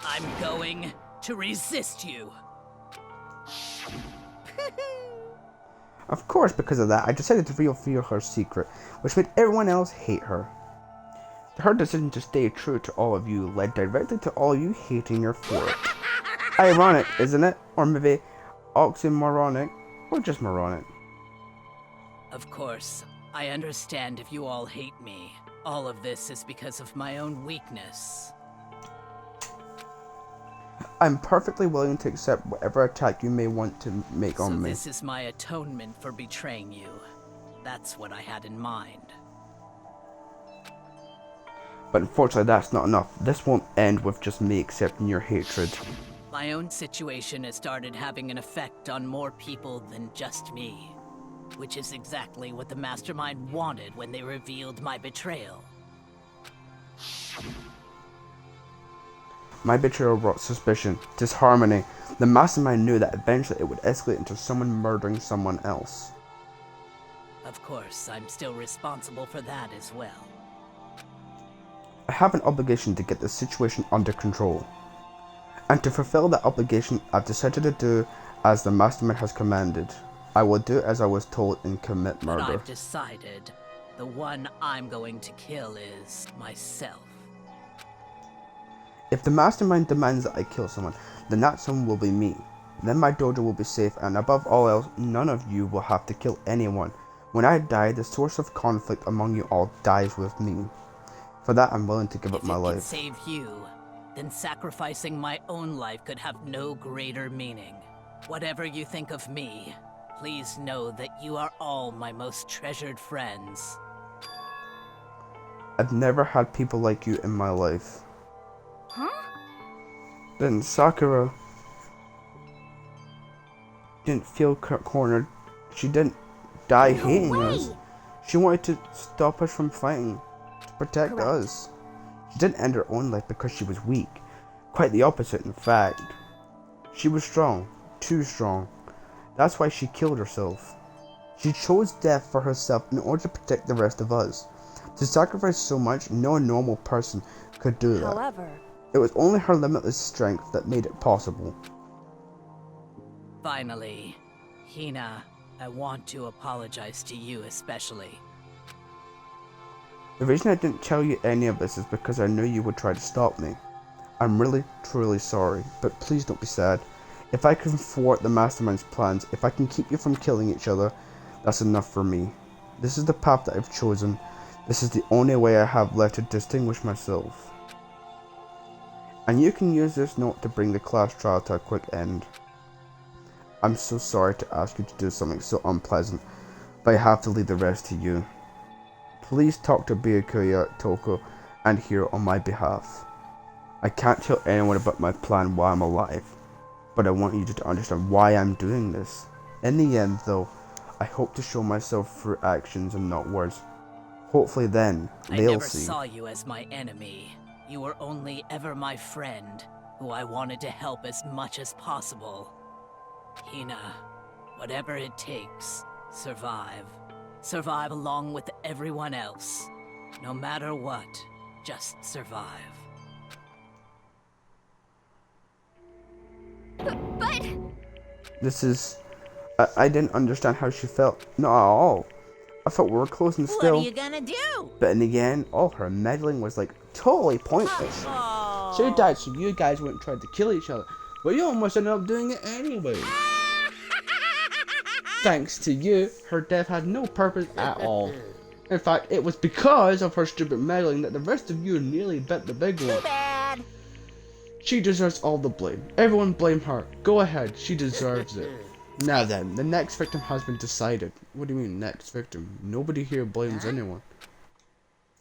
I'm going to resist you. Of course, because of that, I decided to reveal her secret, which made everyone else hate her. Her decision to stay true to all of you led directly to all you hating her for it. Ironic, isn't it? Or maybe oxymoronic, or just moronic. Of course, I understand if you all hate me. All of this is because of my own weakness. I'm perfectly willing to accept whatever attack you may want to make on me. So this is my atonement for betraying you. That's what I had in mind. But unfortunately that's not enough. This won't end with just me accepting your hatred. My own situation has started having an effect on more people than just me. Which is exactly what the mastermind wanted when they revealed my betrayal. My betrayal brought suspicion, disharmony. The mastermind knew that eventually it would escalate into someone murdering someone else. Of course, I'm still responsible for that as well. I have an obligation to get the situation under control. And to fulfill that obligation, I've decided to do as the mastermind has commanded. I will do as I was told and commit murder. But I've decided the one I'm going to kill is myself. If the mastermind demands that I kill someone, then that someone will be me. Then my dojo will be safe, and above all else, none of you will have to kill anyone. When I die, the source of conflict among you all dies with me. For that, I'm willing to give up my life. If it could save you, then sacrificing my own life could have no greater meaning. Whatever you think of me, please know that you are all my most treasured friends. I've never had people like you in my life. Huh? Then Sakura didn't feel cornered. She didn't die hating us. She wanted to stop us from fighting, to protect us. She didn't end her own life because she was weak. Quite the opposite, in fact. She was strong, too strong. That's why she killed herself. She chose death for herself in order to protect the rest of us. To sacrifice so much, no normal person could do that. However, It was only her limitless strength that made it possible. Finally, Hina, I want to apologize to you especially. The reason I didn't tell you any of this is because I knew you would try to stop me. I'm really, truly sorry, but please don't be sad. If I can thwart the mastermind's plans, if I can keep you from killing each other, that's enough for me. This is the path that I've chosen. This is the only way I have left to distinguish myself. And you can use this note to bring the class trial to a quick end. I'm so sorry to ask you to do something so unpleasant, but I have to leave the rest to you. Please talk to Byakuya, Toko, and Hiro on my behalf. I can't tell anyone about my plan while I'm alive, but I want you to understand why I'm doing this. In the end, though, I hope to show myself through actions and not words. Hopefully then, they'll see. I never saw you as my enemy. You were only ever my friend, who I wanted to help as much as possible. Hina, whatever it takes, survive. Survive along with everyone else. No matter what, just survive. But... This is... I didn't understand how she felt. Not at all. I thought we were close and still. What are you gonna do? But in the end, all her meddling was like totally pointless. She died so you guys wouldn't try to kill each other. But you almost ended up doing it anyway. Thanks to you, her death had no purpose at all. In fact, it was because of her stupid meddling that the rest of you nearly bit the big one. Too bad. She deserves all the blame. Everyone blame her. Go ahead, she deserves it. Now then, the next victim has been decided. What do you mean, next victim? Nobody here blames anyone.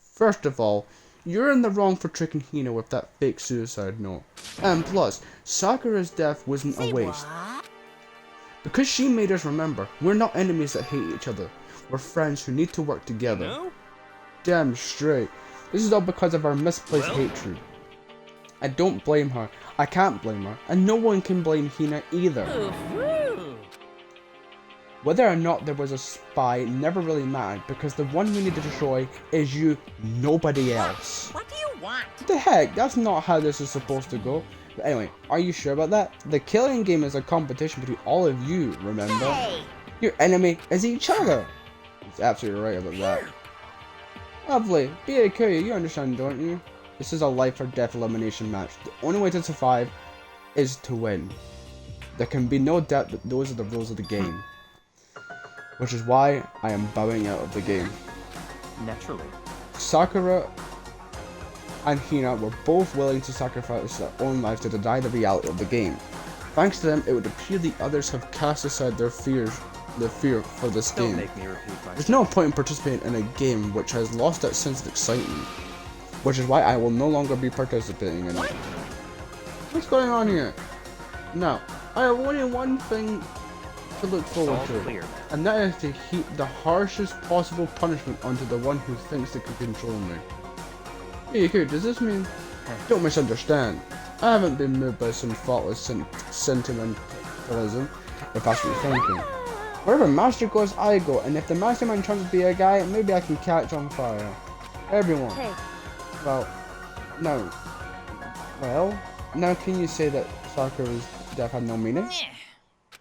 First of all, you're in the wrong for tricking Hina with that fake suicide note. And plus, Sakura's death wasn't a waste. What? Because she made us remember, we're not enemies that hate each other. We're friends who need to work together. No? Damn straight. This is all because of our misplaced hatred. I don't blame her. I can't blame her. And no one can blame Hina either. Ooh-hoo. Whether or not there was a spy never really mattered because the one we need to destroy is you, nobody else. What do you want? What the heck? That's not how this is supposed to go. But anyway, are you sure about that? The killing game is a competition between all of you, remember? Hey. Your enemy is each other. He's absolutely right about that. Lovely. B.A.K. you understand, don't you? This is a life or death elimination match. The only way to survive is to win. There can be no doubt that those are the rules of the game. Which is why I am bowing out of the game. Naturally. Sakura and Hina were both willing to sacrifice their own lives to deny the reality of the game. Thanks to them, it would appear the others have cast aside their fear for this Don't game. make me repeat There's myself. no point in participating in a game which has lost its sense of excitement. Which is why I will no longer be participating in it. What's going on here? Now, I have only one thing to look It's forward all to. clear. And that is to heap the harshest possible punishment onto the one who thinks they can control me. Hey, does this mean... Don't misunderstand. I haven't been moved by some thoughtless sentimentalism, if that's what you're thinking. Wherever master goes, I go, and if the mastermind turns to be a guy, maybe I can catch on fire. Everyone. Hey, Well, no. Well, now can you say that Sakura's death had no meaning?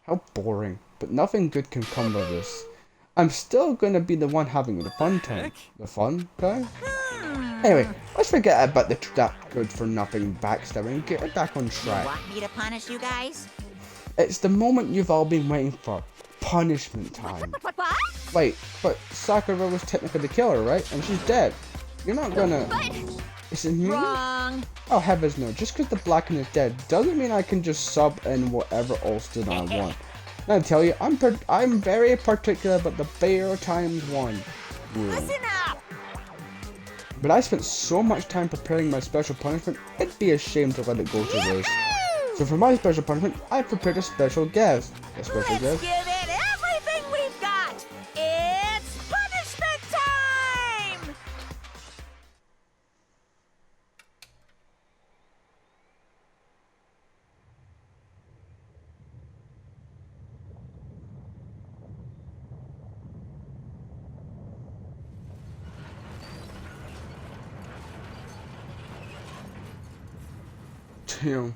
How boring. But nothing good can come of this. I'm still gonna be the one having the fun time. The fun time? Anyway, let's forget about that good for nothing backstabbing and get it back on track. Want me to punish you guys? It's the moment you've all been waiting for. Punishment time. What? Wait, but Sakura was technically the killer, right? And she's dead. You're not gonna... Is it me? Wrong. Oh heavens no, just because the Blacken is dead doesn't mean I can just sub in whatever Alston I want. And I tell you, I'm very particular about the bear times one rule. Listen up. But I spent so much time preparing my special punishment, it'd be a shame to let it go to waste. So for my special punishment, I prepared a special guest. A special Let's guest? give it everything we've got. It's punishment time. Damn.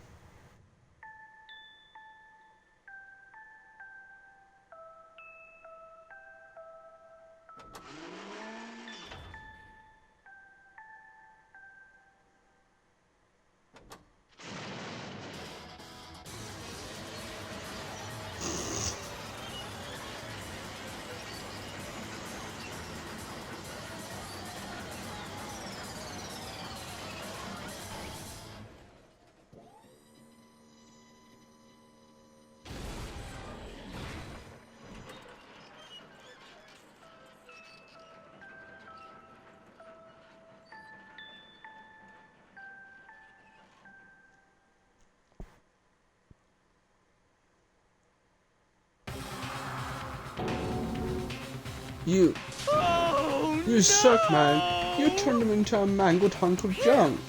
You suck, man. You turned him into a mangled hunk of junk.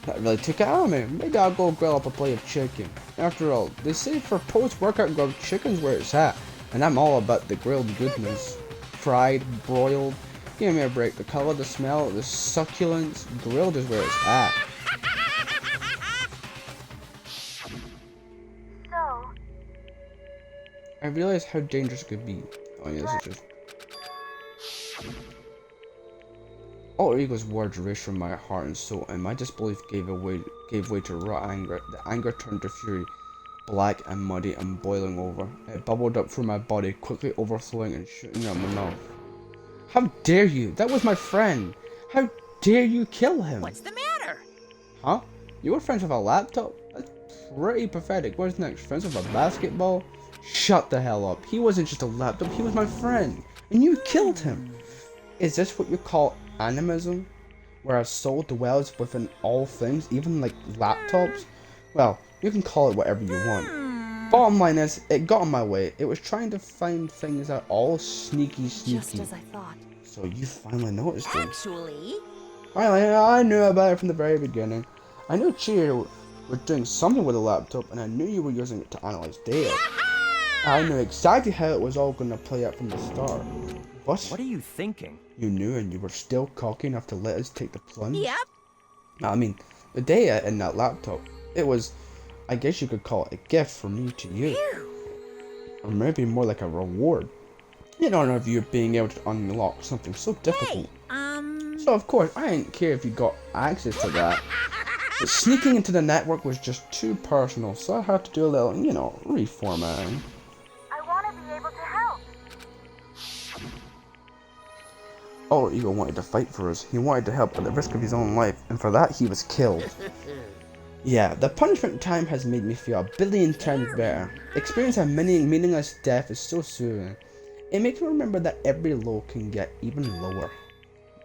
That really took it out of me. Maybe I'll go grill up a plate of chicken. After all, they say for post-workout grilled chicken's where it's at. And I'm all about the grilled goodness. Fried, broiled, give me a break. The color, the smell, the succulence, grilled is where it's at. So, I realized how dangerous it could be. Oh yeah, this is just... Alter Ego's words raced from my heart and soul, and my disbelief gave way to raw anger. The anger turned to fury, black and muddy and boiling over. It bubbled up through my body, quickly overflowing and shooting out my mouth. How dare you? That was my friend. How dare you kill him? What's the matter? Huh? You were friends with a laptop? That's pretty pathetic. What's next? Friends with a basketball? Shut the hell up. He wasn't just a laptop, he was my friend. And you killed him. Is this what you call animism? Where a soul dwells within all things, even like laptops? Well, you can call it whatever you want. Bottom line is, it got in my way. It was trying to find things that are all sneaky. Just as I thought. So you finally noticed it. Actually, Finally, I knew about it from the very beginning. I knew Trueee was doing something with a laptop, and I knew you were using it to analyze data. I knew exactly how it was all going to play out from the start. But What are you thinking? you knew, and you were still cocky enough to let us take the plunge? yep. I mean, the data in that laptop, it was, I guess you could call it a gift from me to you. Or maybe more like a reward. In honor of you being able to unlock something so difficult. So of course, I didn't care if you got access to that. But sneaking into the network was just too personal, so I had to do a little, reformatting. I want to be able to help. Our ego wanted to fight for us. He wanted to help at the risk of his own life, and for that he was killed. Yeah, the punishment time has made me feel a billion times better. Experience a meaningless death is so soothing. It makes me remember that every low can get even lower.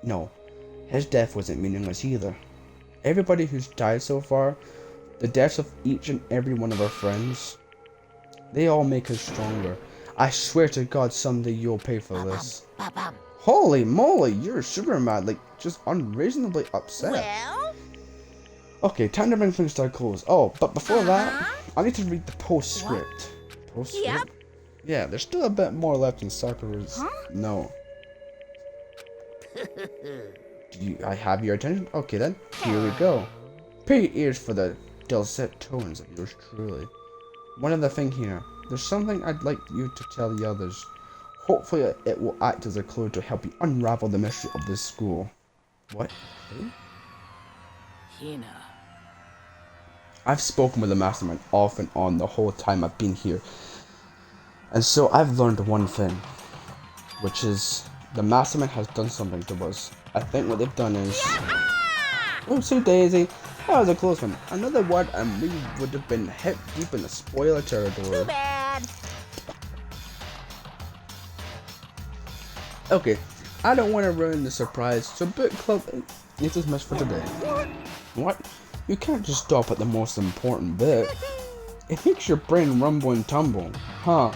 No, his death wasn't meaningless either. Everybody who's died so far, the deaths of each and every one of our friends, they all make us stronger. I swear to God someday you'll pay for this. Holy moly, you're super mad, like just unreasonably upset. Well, Okay, time to bring things to a close. Oh, but before that, I need to read the postscript. Postscript? Yep. Yeah, there's still a bit more left in Sakura's. No. I have your attention? Okay then, here we go. Pay your ears for the dulcet tones of yours truly. One other thing here. There's something I'd like you to tell the others. Hopefully it will act as a clue to help you unravel the mystery of this school. What? Hina. I've spoken with the mastermind off and on the whole time I've been here. And so I've learned one thing. Which is, the mastermind has done something to us. I think what they've done is... Oopsie daisy, that was a close one. Another word and we would have been hip deep in the spoiler territory. too bad. Okay, I don't want to ruin the surprise, so book club is dismissed for today. What? You can't just stop at the most important bit. It makes your brain rumble and tumble, huh?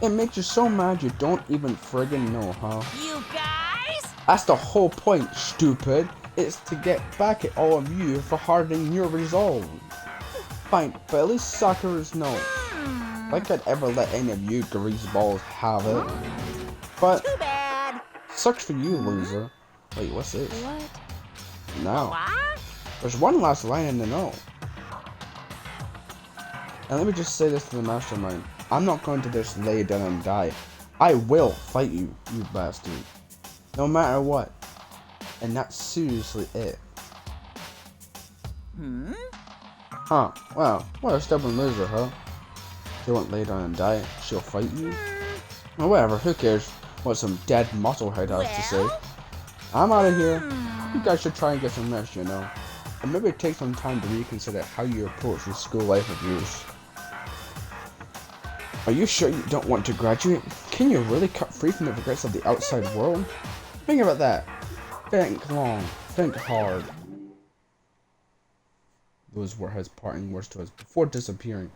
It makes you so mad you don't even friggin' know, huh? You guys? That's the whole point, stupid. It's to get back at all of you for hardening your resolve. Fine, but at least Sakura's know. Like I'd ever let any of you greaseballs have it. But Too bad. sucks for you, loser. Wait, what's this? What? Now, What? there's one last line in the note. And let me just say this to the mastermind. I'm not going to just lay down and die. I will fight you, you bastard. No matter what. And that's seriously it. Huh, wow, what a stubborn loser, huh? She won't lay down and die, she'll fight you? Well, whatever, who cares what some dead musclehead has to say. I'm out of here. You guys should try and get some rest, you know. And maybe take some time to reconsider how you approach your school life of yours. Are you sure you don't want to graduate? Can you really cut free from the regrets of the outside world? Think about that. Think long. Think hard. Those were his parting words to us before disappearing.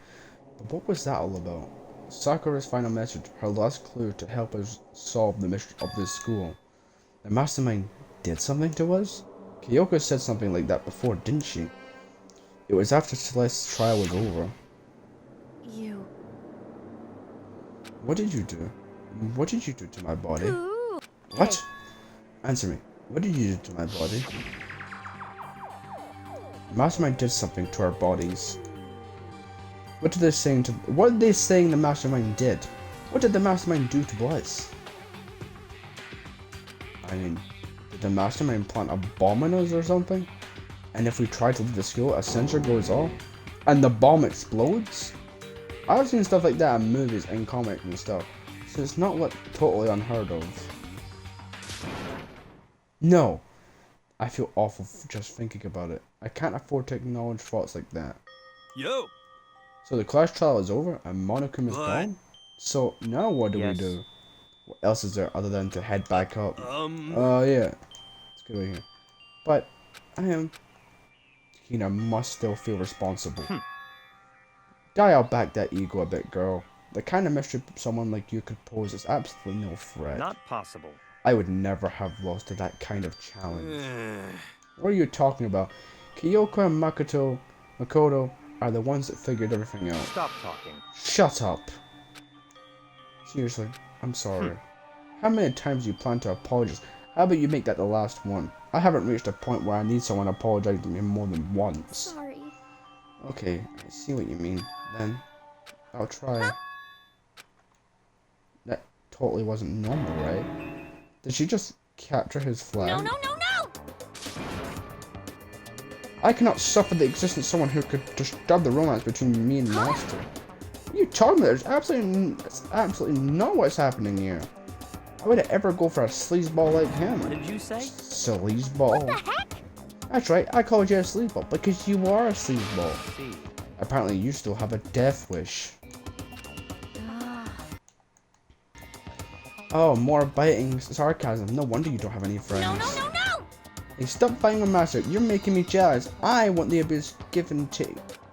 But what was that all about? Sakura's final message, her last clue to help us solve the mystery of this school. The mastermind did something to us? Kyoko said something like that before, didn't she? It was after Celeste's trial was over. You. What did you do? What did you do to my body? What? Answer me. What did you do to my body? The mastermind did something to our bodies. What are they saying the mastermind did? What did the mastermind do to us? I mean, did the mastermind plant a bomb in us or something? And if we try to leave the school, a sensor goes off? And the bomb explodes? I've seen stuff like that in movies and comics and stuff, so it's not like totally unheard of. No. I feel awful just thinking about it. I can't afford to acknowledge thoughts like that. Yo! So the class trial is over and Monokuma is But- gone? So now what do we Yes. do? What else is there other than to head back up? Um... Yeah. Let's get over here. But Hina must still feel responsible. Dial back that ego a bit, girl. The kind of mystery someone like you could pose is absolutely no threat. Not possible. I would never have lost to that kind of challenge. What are you talking about? Kyoko and Makoto are the ones that figured everything out. Stop talking. Shut up. Seriously, I'm sorry. How many times do you plan to apologize? How about you make that the last one? I haven't reached a point where I need someone to apologize to me more than once. Sorry. Okay, I see what you mean. Then, I'll try. That totally wasn't normal, right? Did she just capture his flag? No, no, no, no! I cannot suffer the existence of someone who could disturb the romance between me and Master. What are you talking about? That's absolutely not what's happening here. Why would I ever go for a sleazeball like him? What did you say? Sleazeball? What the heck? That's right, I called you a sleazeball because you are a sleazeball. See. Apparently you still have a death wish. Oh, more biting sarcasm. No wonder you don't have any friends. No, no, no, no! Hey, stop fighting with Master. You're making me jealous. I want the abyss given to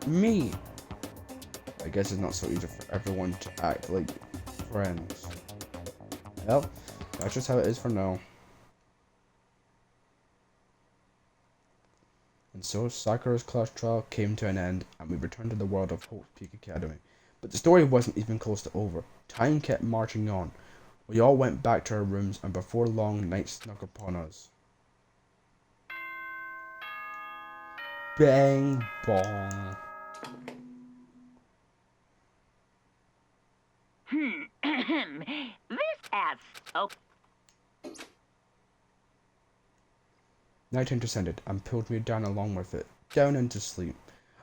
me. I guess it's not so easy for everyone to act like friends. Well, that's just how it is for now. And so Sakura's class trial came to an end, and we returned to the world of Hope's Peak Academy. But the story wasn't even close to over. Time kept marching on. We all went back to our rooms, and before long, night snuck upon us. Bang bong. This adds. Oh, Night descended and pulled me down along with it, down into sleep.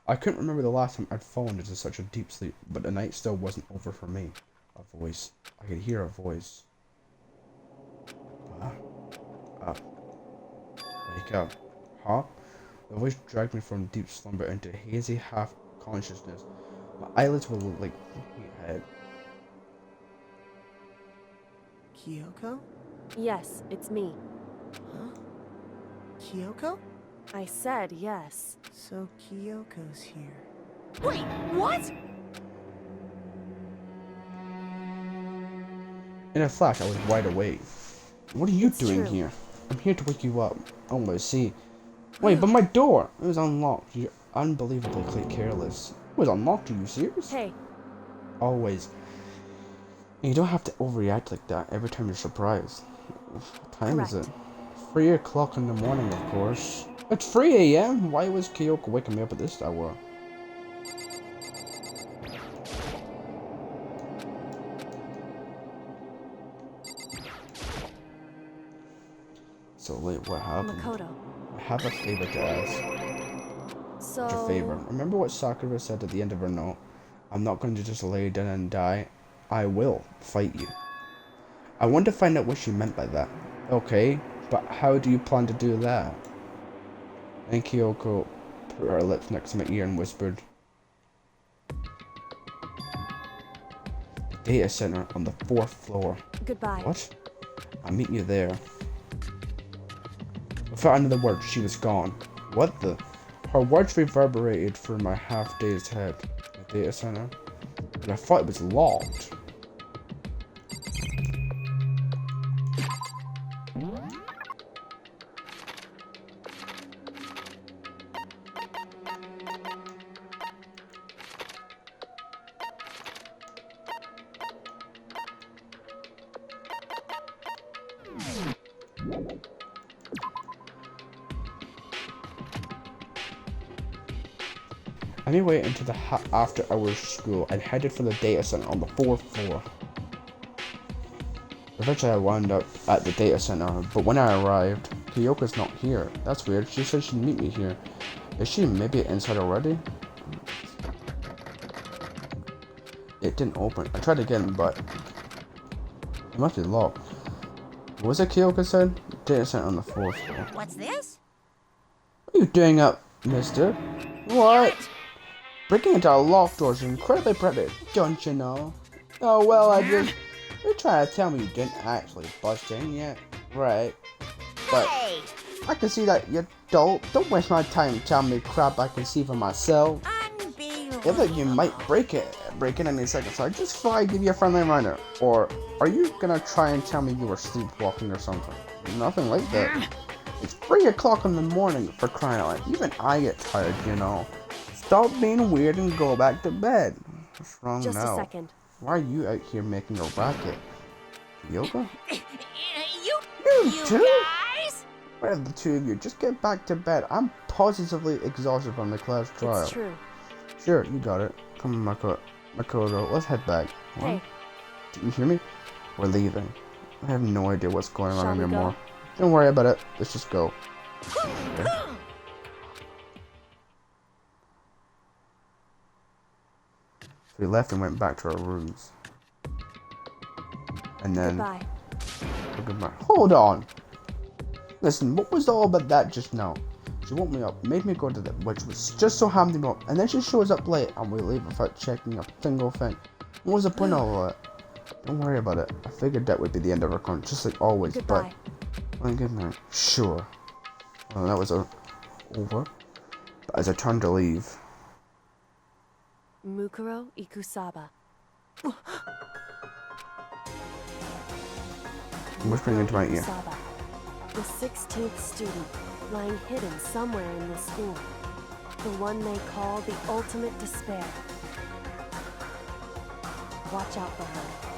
I couldn't remember the last time I'd fallen into such a deep sleep, but the night still wasn't over for me. A voice. I could hear a voice. Wake up. Huh? The voice dragged me from deep slumber into hazy half-consciousness. My eyelids were like looking ahead. Kyoko? Yes, it's me. Huh? Kyoko? I said yes. So Kyoko's here. wait, what? In a flash, I was wide awake. What are you It's doing true. here? I'm here to wake you up. Oh, I see. Wait, but my door! It was unlocked. You're unbelievably careless. It was unlocked, are you serious? Hey, Always. And you don't have to overreact like that every time you're surprised. What time is Correct. it? 3 o'clock in the morning, of course. It's 3 a.m.? Why was Kyoko waking me up at this hour? So late, what happened? Makoto. I have a favor to ask. So... What's your favor? Remember what Sakura said at the end of her note? I'm not going to just lay down and die. I will fight you. I want to find out what she meant by that. Okay, but how do you plan to do that? And Kyoko put her lips next to my ear and whispered, "The data center on the 4th floor." Goodbye. What? I'll meet you there. Without another word, she was gone. What the? Her words reverberated through my half-dazed head. The data center? But I thought it was locked. I made my way into the after-hours school and headed for the data center on the 4th floor. Eventually I wound up at the data center, but when I arrived, Kyoko's not here. That's weird. She said she'd meet me here. Is she maybe inside already? It didn't open. I tried again, but it must be locked. What was it Kyoko said? Data center on the 4th floor. What's this? What are you doing up, mister? What? It. Breaking into a locked door is incredibly primitive, don't you know? Oh, well, You're trying to tell me you didn't actually bust in yet? Right. But Hey! I can see that you don't waste my time telling me crap I can see for myself. Unbelievable. If you might break in any second, so I just thought I'd give you a friendly reminder. Or are you gonna try and tell me you were sleepwalking or something? Nothing like that. It's 3 o'clock in the morning, for crying out loud. Even I get tired, you know. Stop being weird and go back to bed. What's wrong Just now? a second. Why are you out here making a racket? Yoga? You too? guys? Where are the two of you? Just get back to bed. I'm positively exhausted from the class trial. It's true. Sure, you got it. Come on, Makoto. Let's head back. What? Hey. Do you hear me? We're leaving. I have no idea what's going on Shall we anymore. go? Don't worry about it. Let's just go. Okay. So we left and went back to our rooms. And then... Goodbye. Goodbye. Hold on! Listen, what was all about that just now? She woke me up, made me go to the which was just so happened to go, and then she shows up late and we leave without checking a single thing. What was the point of all that? Don't worry about it. I figured that would be the end of our con, just like always, Goodbye. but... Well, good night. Sure. Well, that was over. But as I turned to leave... Mukuro Ikusaba. Whispering into my ear. Ikusaba, the 16th student, lying hidden somewhere in this school. The one they call the ultimate despair. Watch out for her.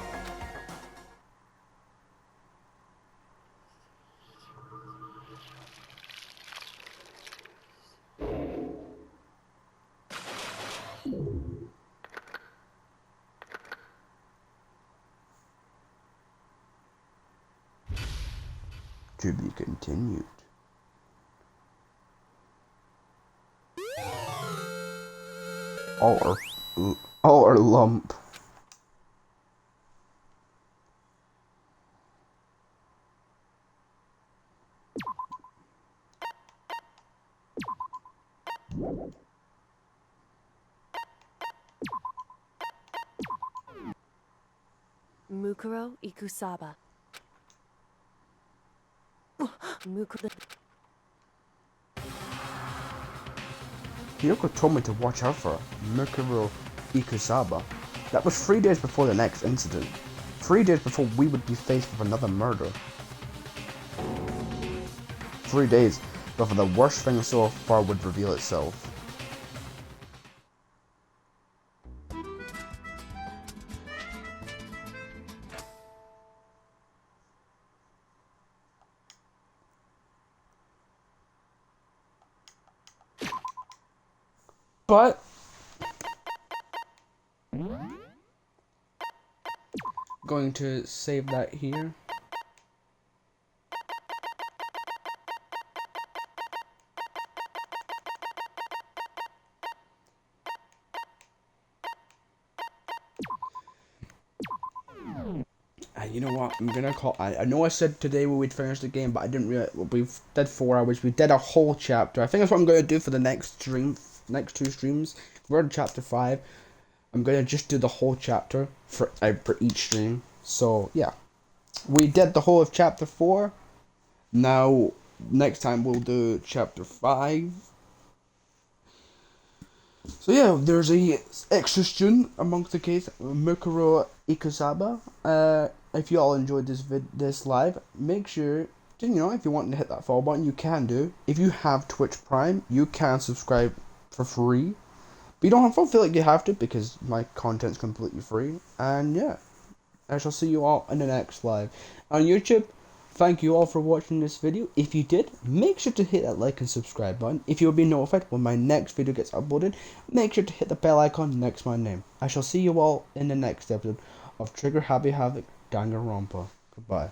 To be continued. Or lump. Mukuro Ikusaba. Mukuro. Kyoko told me to watch out for Mukuro Ikusaba. That was 3 days before the next incident. 3 days before we would be faced with another murder. 3 days before the worst thing so far would reveal itself. But going to save that here. You know what? I'm gonna call. I know I said today we would finish the game, but I didn't really. We did 4 hours. We did a whole chapter. I think that's what I'm gonna do for the next stream. Next 2 streams. We're on chapter 5. I'm gonna just do the whole chapter for each stream. So yeah, we did the whole of chapter 4. Now next time we'll do chapter 5. So yeah, there's a extra student amongst the case, Mukuro Ikusaba. If you all enjoyed this live, make sure to, you know, if you want to hit that follow button, you can do. If you have Twitch Prime, you can subscribe for free. But you don't feel like you have to, because my content's completely free. And yeah, I shall see you all in the next live. On YouTube, thank you all for watching this video. If you did, make sure to hit that like and subscribe button. If you will be notified when my next video gets uploaded, make sure to hit the bell icon next to my name. I shall see you all in the next episode of Trigger Happy Havoc Danganronpa. Goodbye.